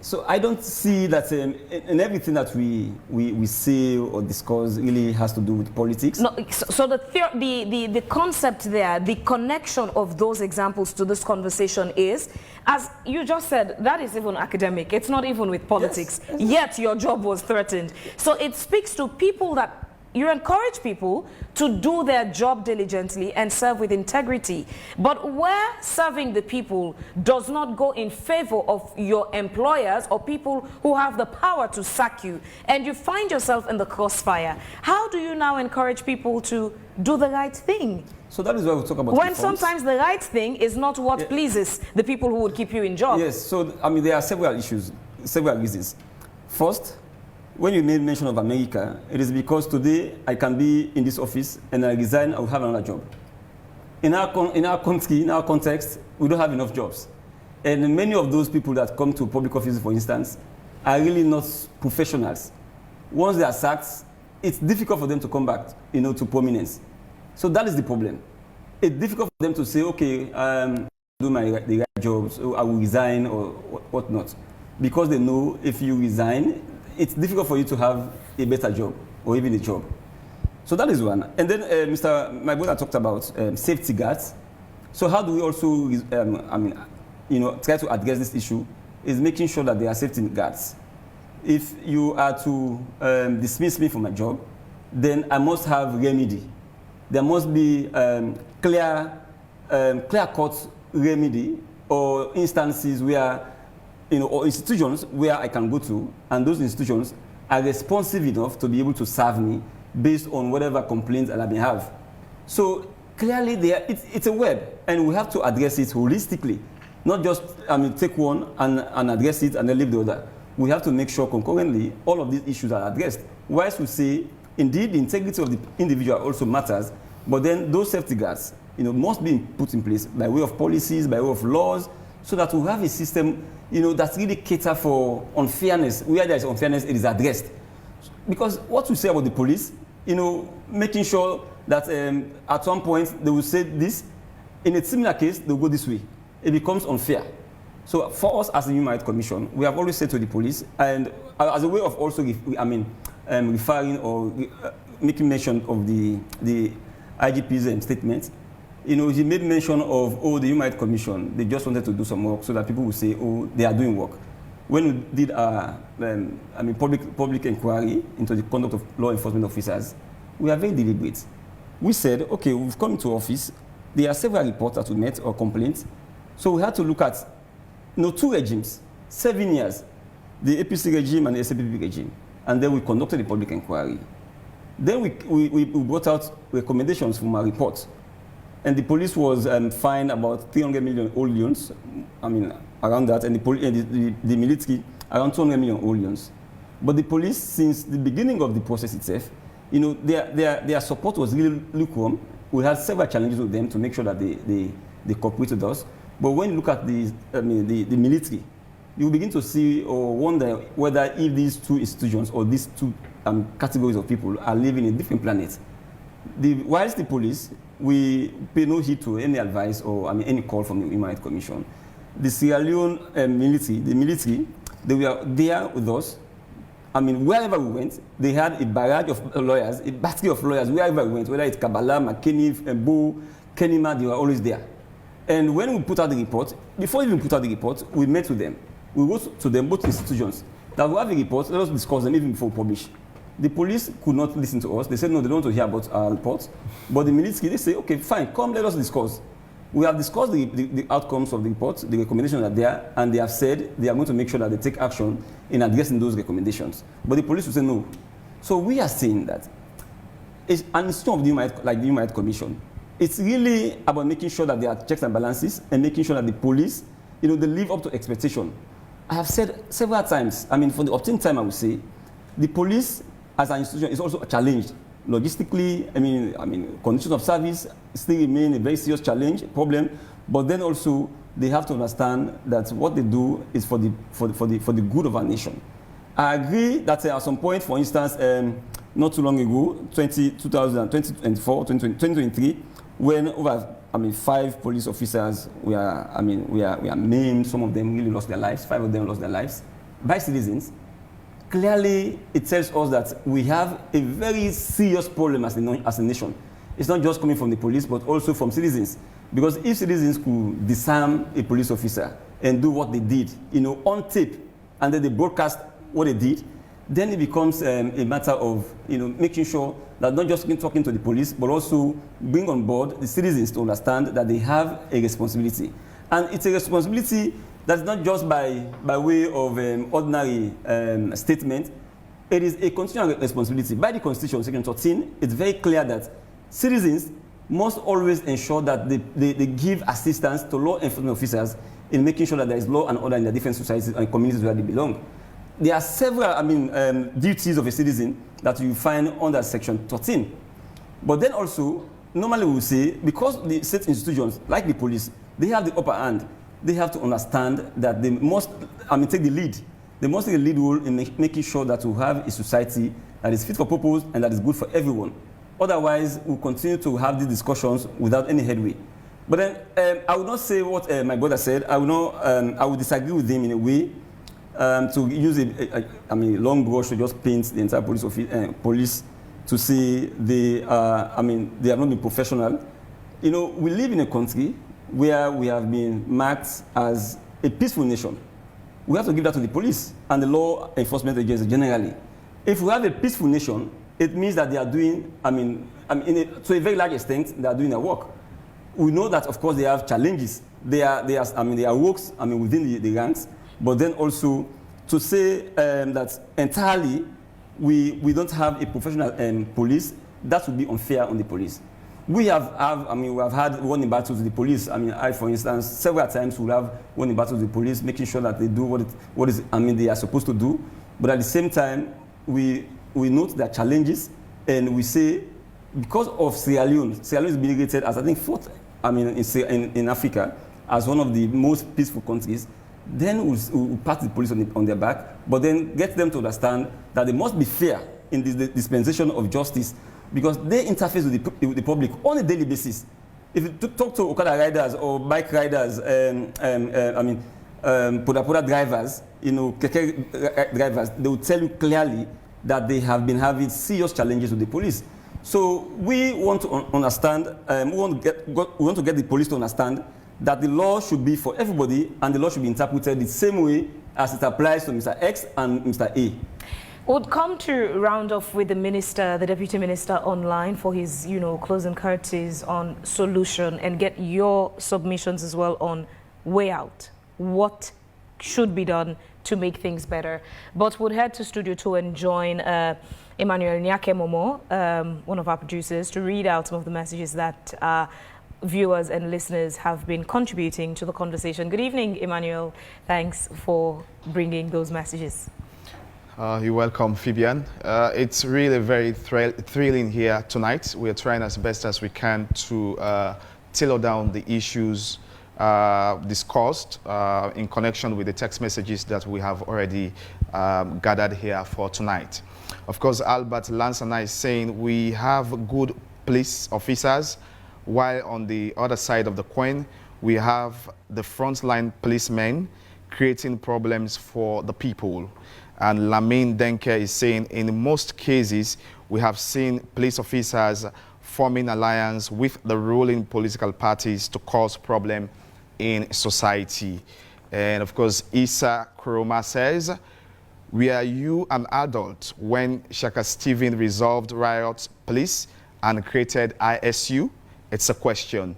So I don't see that in everything that we say or discuss really has to do with politics. No, so the concept there, the connection of those examples to this conversation is, as you just said, that is even academic. It's not even with politics. Yes. Yet your job was threatened. So it speaks to people that you encourage people to do their job diligently and serve with integrity. But where serving the people does not go in favor of your employers or people who have the power to sack you, and you find yourself in the crossfire, how do you now encourage people to do the right thing? So that is why we talk about when reforms. Sometimes the right thing is not what pleases the people who would keep you in job. Yes, so there are several issues, several reasons. First, when you made mention of America, it is because today I can be in this office and I resign, I will have another job. In our country, in our context, we don't have enough jobs. And many of those people that come to public offices, for instance, are really not professionals. Once they are sacked, it's difficult for them to come back, to prominence. So that is the problem. It's difficult for them to say, okay, do the right jobs, or I will resign or whatnot. Because they know if you resign, it's difficult for you to have a better job or even a job. So that is one. And then my brother talked about safety guards. So how do we also, try to address this issue is making sure that there are safety guards. If you are to dismiss me from my job, then I must have remedy. There must be clear-cut remedy or instances where or institutions where I can go to, and those institutions are responsive enough to be able to serve me based on whatever complaints that I may have. So clearly, it's a web, and we have to address it holistically, not just take one and address it and then leave the other. We have to make sure concurrently all of these issues are addressed. Whilst we say, indeed, the integrity of the individual also matters, but then those safety guards, must be put in place by way of policies, by way of laws, so that we have a system, that really cater for unfairness. Where there is unfairness, it is addressed. Because what we say about the police, making sure that at some point they will say this, in a similar case, they'll go this way. It becomes unfair. So for us as the Human Rights Commission, we have always said to the police, and as a way of also, referring or making mention of the IGP's statement, he made mention of, the Human Rights Commission, they just wanted to do some work so that people would say, they are doing work. When we did our public inquiry into the conduct of law enforcement officers, we are very deliberate. We said, okay, we've come into office, there are several reports that we met or complaints. So we had to look at two regimes, 7 years, the APC regime and the SAPP regime. And then we conducted a public inquiry. Then we brought out recommendations from our report. And the police was fined about 300 million olions, around that, and the military around 200 million olions. But the police, since the beginning of the process itself, their support was really lukewarm. We had several challenges with them to make sure that they cooperate with us. But when you look at the military, you begin to see or wonder whether if these two institutions or these two categories of people are living in different planets. Whilst the police, we pay no heed to any advice or any call from the Human Rights Commission. The Sierra Leone military, they were there with us. Wherever we went, they had a barrage of lawyers, a battery of lawyers, wherever we went, whether it's Kabbalah, McKinney, Bo, Kenima, they were always there. And when we put out the report, before even put out the report, we met with them. We wrote to them, both institutions, that we have a report, let us discuss them even before we publish. The police could not listen to us. They said, no, they don't want to hear about our reports. But the military, they say, okay, fine, come, let us discuss. We have discussed the outcomes of the report, the recommendations are there, and they have said they are going to make sure that they take action in addressing those recommendations. But the police will say no. So we are saying that it's an institution of the Human Rights Commission. It's really about making sure that there are checks and balances and making sure that the police, they live up to expectation. I have said several times, for the opportune time, I would say, the police as an institution is also challenged. Logistically, conditions of service still remain a very serious challenge, problem, but then also they have to understand that what they do is for the good of our nation. I agree that at some point, for instance, not too long ago, 2024, 2023, when over 5 police officers were maimed, some of them really lost their lives, 5 of them lost their lives by citizens. Clearly, it tells us that we have a very serious problem as a nation. It's not just coming from the police, but also from citizens. Because if citizens could disarm a police officer and do what they did, on tape, and then they broadcast what they did, then it becomes a matter of, making sure that not just talking to the police, but also bring on board the citizens to understand that they have a responsibility. And it's a responsibility that's not just by way of ordinary statement. It is a constitutional responsibility. By the Constitution, Section 13, it's very clear that citizens must always ensure that they give assistance to law enforcement officers in making sure that there is law and order in the different societies and communities where they belong. There are several duties of a citizen that you find under Section 13. But then also, normally we will say, because the state institutions, like the police, they have the upper hand. They have to understand that they must take the lead. They must take the lead role in making sure that we have a society that is fit for purpose and that is good for everyone. Otherwise, we'll continue to have these discussions without any headway. But then I will not say what my brother said. I will disagree with him in a way to use a long brush to just paint the entire police to say they have not been professional. We live in a country where we have been marked as a peaceful nation. We have to give that to the police and the law enforcement agencies generally. If we have a peaceful nation, it means that they are doing, to a very large extent, they are doing their work. We know that, of course, they have challenges. They are works, within the ranks, but then also to say that entirely we don't have a professional police, that would be unfair on the police. We have had running battles with the police. I, for instance, several times we have running battles with the police, making sure that they do what they are supposed to do. But at the same time, we note their challenges, and we say, because of Sierra Leone is being rated as, I think, 4th, in Africa, as one of the most peaceful countries, then we'll pat the police on their back, but then get them to understand that they must be fair in the dispensation of justice, because they interface with the public on a daily basis. If you talk to Okada riders or bike riders, Poda drivers, keke drivers, they will tell you clearly that they have been having serious challenges with the police. So we want to understand, we want to get the police to understand that the law should be for everybody, and the law should be interpreted the same way as it applies to Mr. X and Mr. A. Would come to round off with the minister, the deputy minister online for his, closing curtains on solution and get your submissions as well on way out. What should be done to make things better? But would head to Studio 2 and join Emmanuel Nyakemomo, one of our producers, to read out some of the messages that viewers and listeners have been contributing to the conversation. Good evening, Emmanuel. Thanks for bringing those messages. You're welcome, Fabian. It's really very thrilling here tonight. We are trying as best as we can to tailor down the issues discussed in connection with the text messages that we have already gathered here for tonight. Of course, Albert Lansana is saying we have good police officers, while on the other side of the coin, we have the frontline policemen creating problems for the people. And Lamine Denke is saying in most cases, we have seen police officers forming alliance with the ruling political parties to cause problem in society. And of course, Issa Kuroma says, were you an adult when Shaka Stephen resolved riot police and created ISU? It's a question.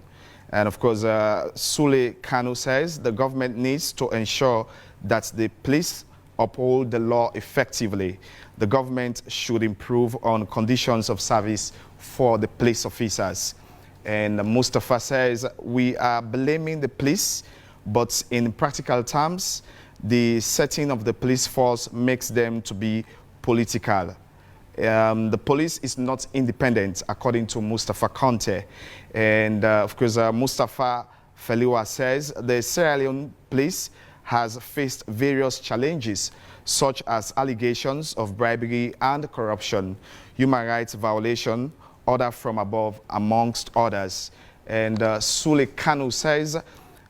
And of course, Sule Kanu says the government needs to ensure that the police uphold the law effectively. The government should improve on conditions of service for the police officers. And Mustafa says, we are blaming the police, but in practical terms, the setting of the police force makes them to be political. The police is not independent, according to Mustafa Conte. And of course, Mustafa Feliwa says, the Sierra Leone police has faced various challenges, such as allegations of bribery and corruption, human rights violation, order from above, amongst others. And Sule Kanu says,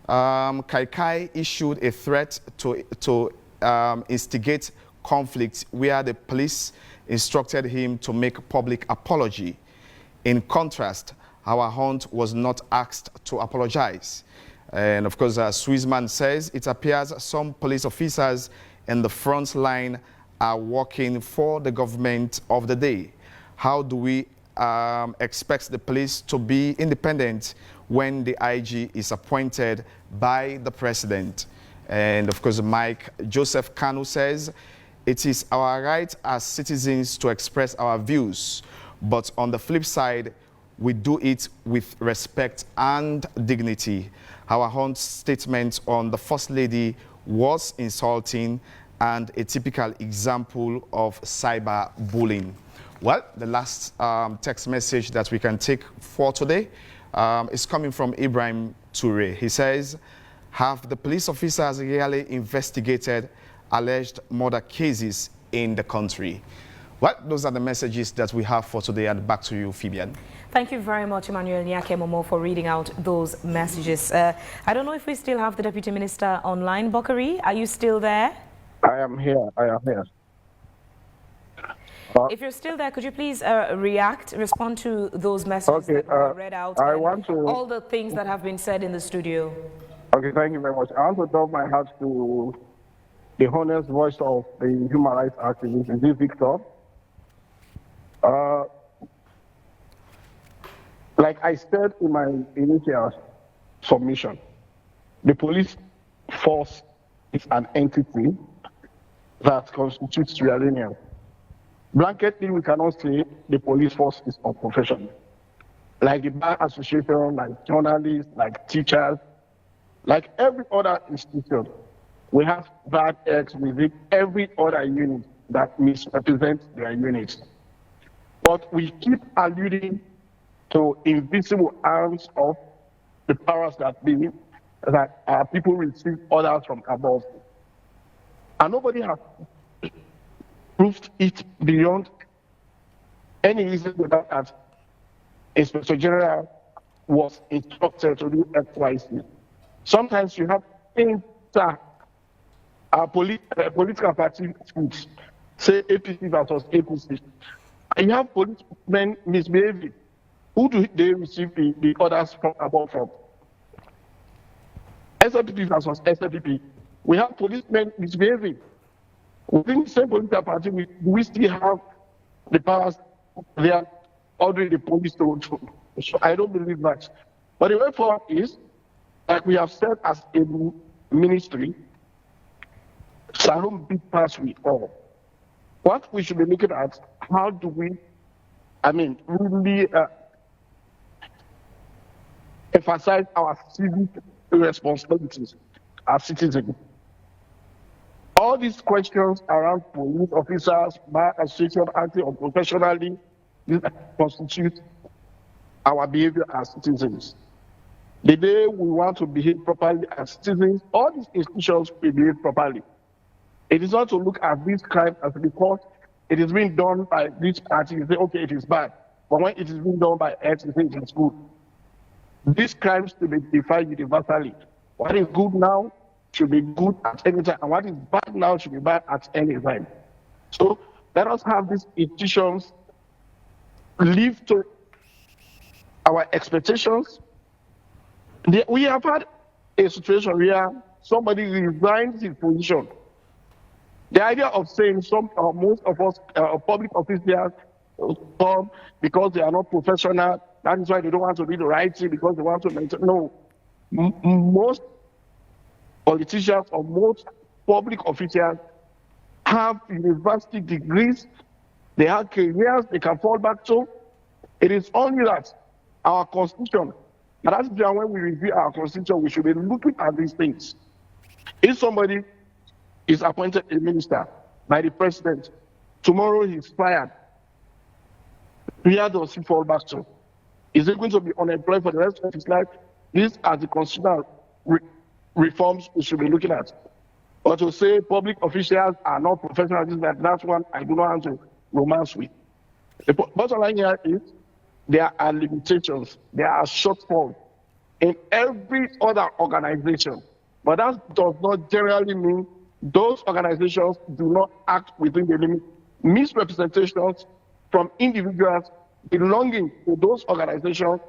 Kaikai issued a threat to instigate conflict where the police instructed him to make public apology. In contrast, our hunt was not asked to apologize. And of course, Swissman says it appears some police officers in the front line are working for the government of the day. How do we expect the police to be independent when the IG is appointed by the president? And of course, Mike Joseph Kanu says, it is our right as citizens to express our views, but on the flip side, we do it with respect and dignity. Our Hunt's statement on the First Lady was insulting and a typical example of cyberbullying. Well, the last text message that we can take for today is coming from Ibrahim Toure. He says, have the police officers really investigated alleged murder cases in the country? Well, those are the messages that we have for today, and back to you, Fabian. Thank you very much, Emmanuel Nyakemomo, for reading out those messages. I don't know if we still have the Deputy Minister online. Bakari, are you still there? I am here. If you're still there, could you please respond to those messages that were read out, all the things that have been said in the studio? Okay, thank you very much. I want to turn my hat to the honest voice of the human rights activist, is this Victor? Like I said in my initial submission, the police force is an entity that constitutes Sierra Leone. Blanketly, we cannot say the police force is unprofessional. Like the bar association, like journalists, like teachers, like every other institution, we have bad eggs within every other unit that misrepresents their units. But we keep alluding to invisible arms of the powers that be, that our people receive orders from above. And nobody has proved it beyond any reason that Inspector General was instructed to do XYZ. Sometimes you have things that our political party speaks, say APC versus APC. And you have policemen misbehaving. Who do they receive the orders from above from? SLPP versus SLPP. We have policemen misbehaving. Within the same political party, we still have the powers. They are ordering the police to. So I don't believe that. But the way forward is, like we have said as a ministry, Salome big pass we all. What we should be looking at, how do we, really emphasize our civic responsibilities as citizens. All these questions around police officers, bar association, acting unprofessionally, constitute our behavior as citizens. The day we want to behave properly as citizens, all these institutions will behave properly. It is not to look at this crime as because it is being done by this party, you say, okay, it is bad. But when it is being done by X, you say it is good. These crimes to be defined universally. What is good now should be good at any time, and what is bad now should be bad at any time. So let us have these institutions live to our expectations. We have had a situation where somebody resigns his position. The idea of saying most of us public officials come because they are not professional, that is why they don't want to do the right thing because they want to maintain. No, most politicians or most public officials have university degrees, they have careers they can fall back to. It is only that our constitution, and that's why when we review our constitution, we should be looking at these things. If somebody is appointed a minister by the president, tomorrow he's fired, where does he fall back to? Is he going to be unemployed for the rest of his life? These are the constitutional reforms we should be looking at. But to say public officials are not professionals, that's one I do not want to romance with. The bottom line here is there are limitations, there are shortfalls in every other organization. But that does not generally mean those organizations do not act within the limit. Misrepresentations from individuals belonging to those organizations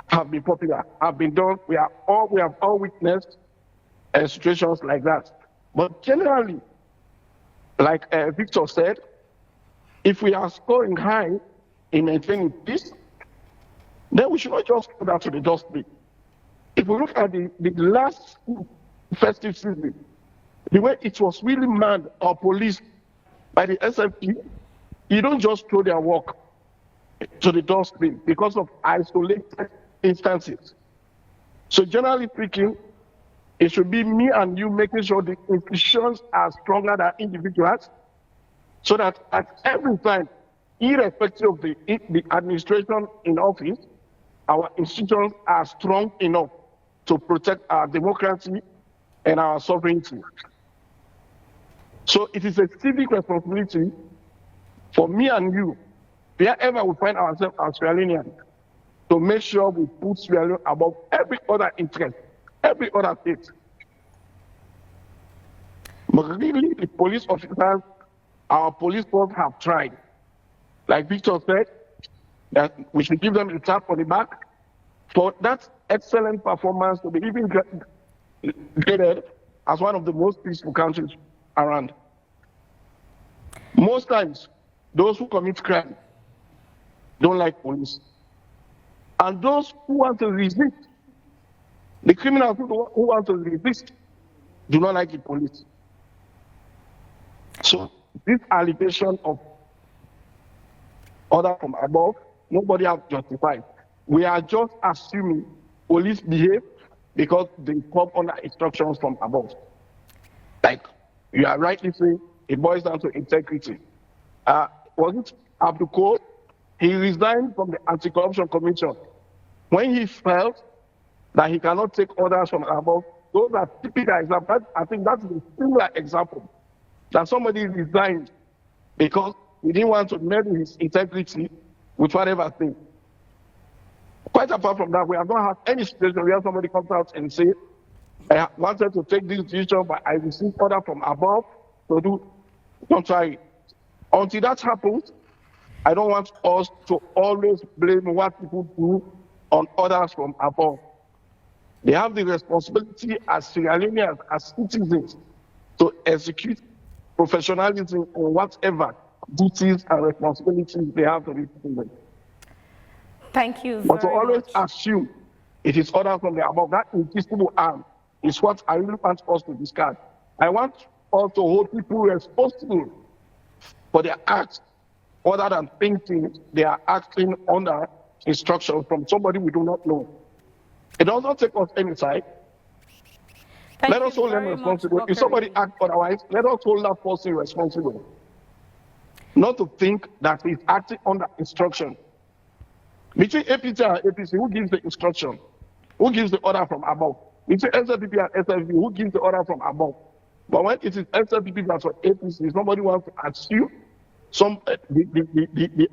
have been popular, have been done. We have all witnessed situations like that. But generally, like Victor said, if we are scoring high in maintaining peace, then we should not just put that to the dustbin. If we look at the last festive season, the way it was really manned or policed by the SFP, you don't just throw their work to the dustbin because of isolated instances. So generally speaking, it should be me and you making sure the institutions are stronger than individuals, so that at every time, irrespective of the administration in office, our institutions are strong enough to protect our democracy and our sovereignty. So it is a civic responsibility for me and you, wherever we find ourselves as Sierra Leoneans, to make sure we put Sierra Leone above every other interest, every other state. But really, the police officers, our police force have tried. Like Victor said, that we should give them a tap on the back for that excellent performance to be even graded as one of the most peaceful countries around. Most times, those who commit crime don't like police. And those who want to resist, the criminals who want to resist, do not like the police. So this allegation of order from above, nobody has justified. We are just assuming police behave because they come under instructions from above. Like you are rightly saying, it boils down to integrity. Was it Abdul Koh? He resigned from the Anti-Corruption Commission when he felt that he cannot take orders from above. Those are typical examples. I think that's a similar example, that somebody resigned because he didn't want to meddle his integrity with whatever thing. Quite apart from that, we have not had any situation where somebody comes out and says, I wanted to take this decision, but I received order from above to do contrary. Until that happens, I don't want us to always blame what people do on orders from above. They have the responsibility as Sierra Leoneans, as citizens, to execute professionalism or whatever duties and responsibilities they have to be doing. Thank you But to very always much. assume it is order from the above, that invisible arm is what I really want us to discard. I want us to hold people responsible for their acts, other than thinking they are acting under instruction from somebody we do not know. It does not take us any side. Let us hold them responsible. If somebody acts otherwise, let us hold that person responsible. Not to think that he's acting under instruction. Between APT and APC, who gives the instruction? Who gives the order from above? Between SLPP and SLP, who gives the order from above? But when it is SLPP that's for APC, somebody wants to assume the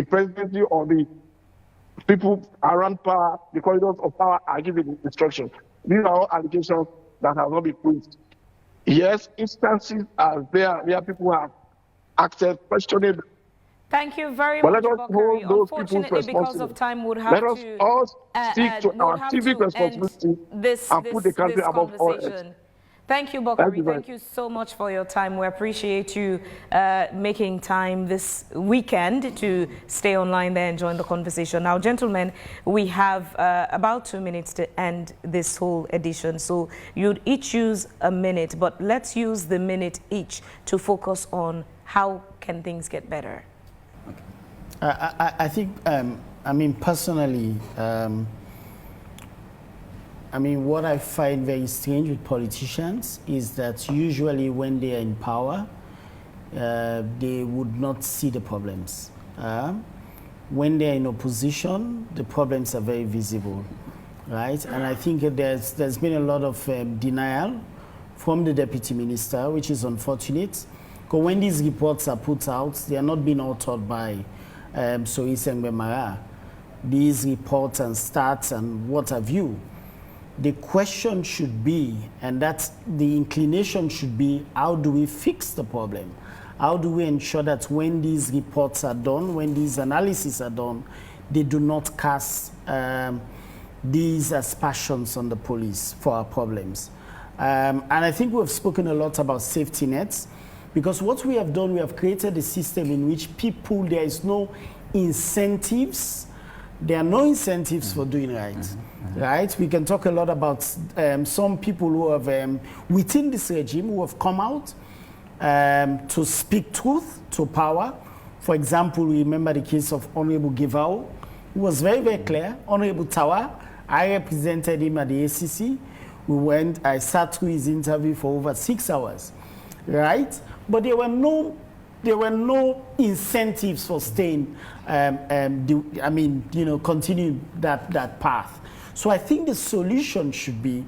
presidency or the people around power, the corridors of power are giving the instruction. These are all allegations that have not been proved. Yes, instances are there where people have acted questionable. Thank you very But much, let us hold those people's Unfortunately, because of responsibility. time, would have Let us to all stick to would our have civic to responsibility end this and put the country this above all else. conversation. Thank you, Thank Bakari. you very Thank you so much for your time. We appreciate you making time this weekend to stay online there and join the conversation. Now, gentlemen, we have about 2 minutes to end this whole edition. So you'd each use a minute, but let's use the minute each to focus on how can things get better. I think, I mean, personally, I mean, what I find very strange with politicians is that usually when they are in power, they would not see the problems. When they're in opposition, the problems are very visible, right? And I think there's been a lot of denial from the deputy minister, which is unfortunate. Because when these reports are put out, they are not being authored by Soisengbe Mara. These reports and stats and what have you. The question should be, and that's the inclination should be, how do we fix the problem? How do we ensure that when these reports are done, when these analyses are done, they do not cast these aspersions on the police for our problems? And I think we've spoken a lot about safety nets, because what we have done, we have created a system in which people, there is no incentives. There are no incentives for doing right. Right? We can talk a lot about some people who have, within this regime, who have come out to speak truth to power. For example, we remember the case of Honorable Givao, who was very, very clear. Honorable Tawa, I represented him at the ACC. I sat through his interview for over 6 hours. Right? But there were no incentives for staying, continuing that path. So I think the solution should be,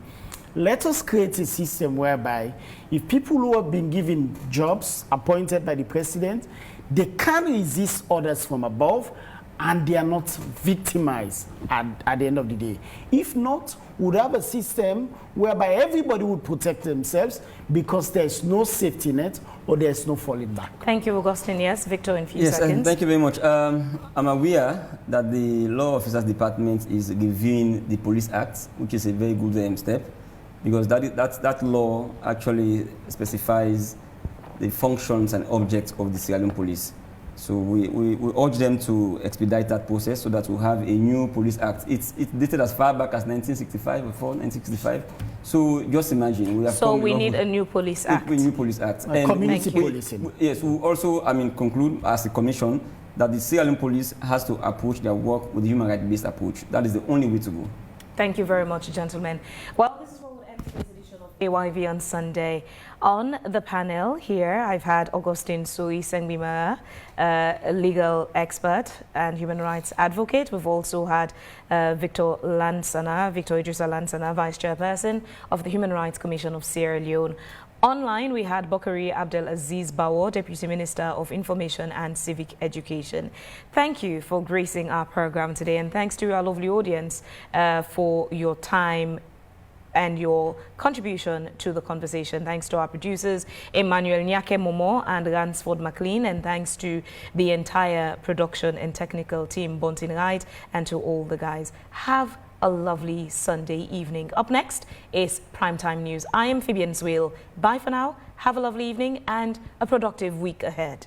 let us create a system whereby if people who have been given jobs appointed by the president, they can resist orders from above and they are not victimized at the end of the day. If not, we would have a system whereby everybody would protect themselves because there's no safety net or there's no falling back. Thank you, Augustine. Yes, Victor, in a few seconds. Yes, thank you very much. I'm aware that the Law Officers Department is reviewing the Police Act, which is a very good step, because that law actually specifies the functions and objects of the Sierra Leone Police. So we urge them to expedite that process so that we have a new police act. It's dated as far back as 1965 or 1965. So just imagine we have. So we need a new police act. A new police act. And community policing. Yes, we also conclude as a commission that the Sierra Leone Police has to approach their work with a human rights-based approach. That is the only way to go. Thank you very much, gentlemen. Well, this is what we'll end today's edition of AYV on Sunday. On the panel here, I've had Augustine Soisengbe, a legal expert and human rights advocate. We've also had Victor Idrissa Lansana, Vice Chairperson of the Human Rights Commission of Sierra Leone. Online, we had Bakari Abdelaziz Bawo, Deputy Minister of Information and Civic Education. Thank you for gracing our program today, and thanks to our lovely audience for your time and your contribution to the conversation. Thanks to our producers, Emmanuel Nyake Momo and Ransford McLean, and thanks to the entire production and technical team, Bontin Wright, and to all the guys. Have a lovely Sunday evening. Up next is Primetime News. I am Phoebe Swale. Bye for now. Have a lovely evening and a productive week ahead.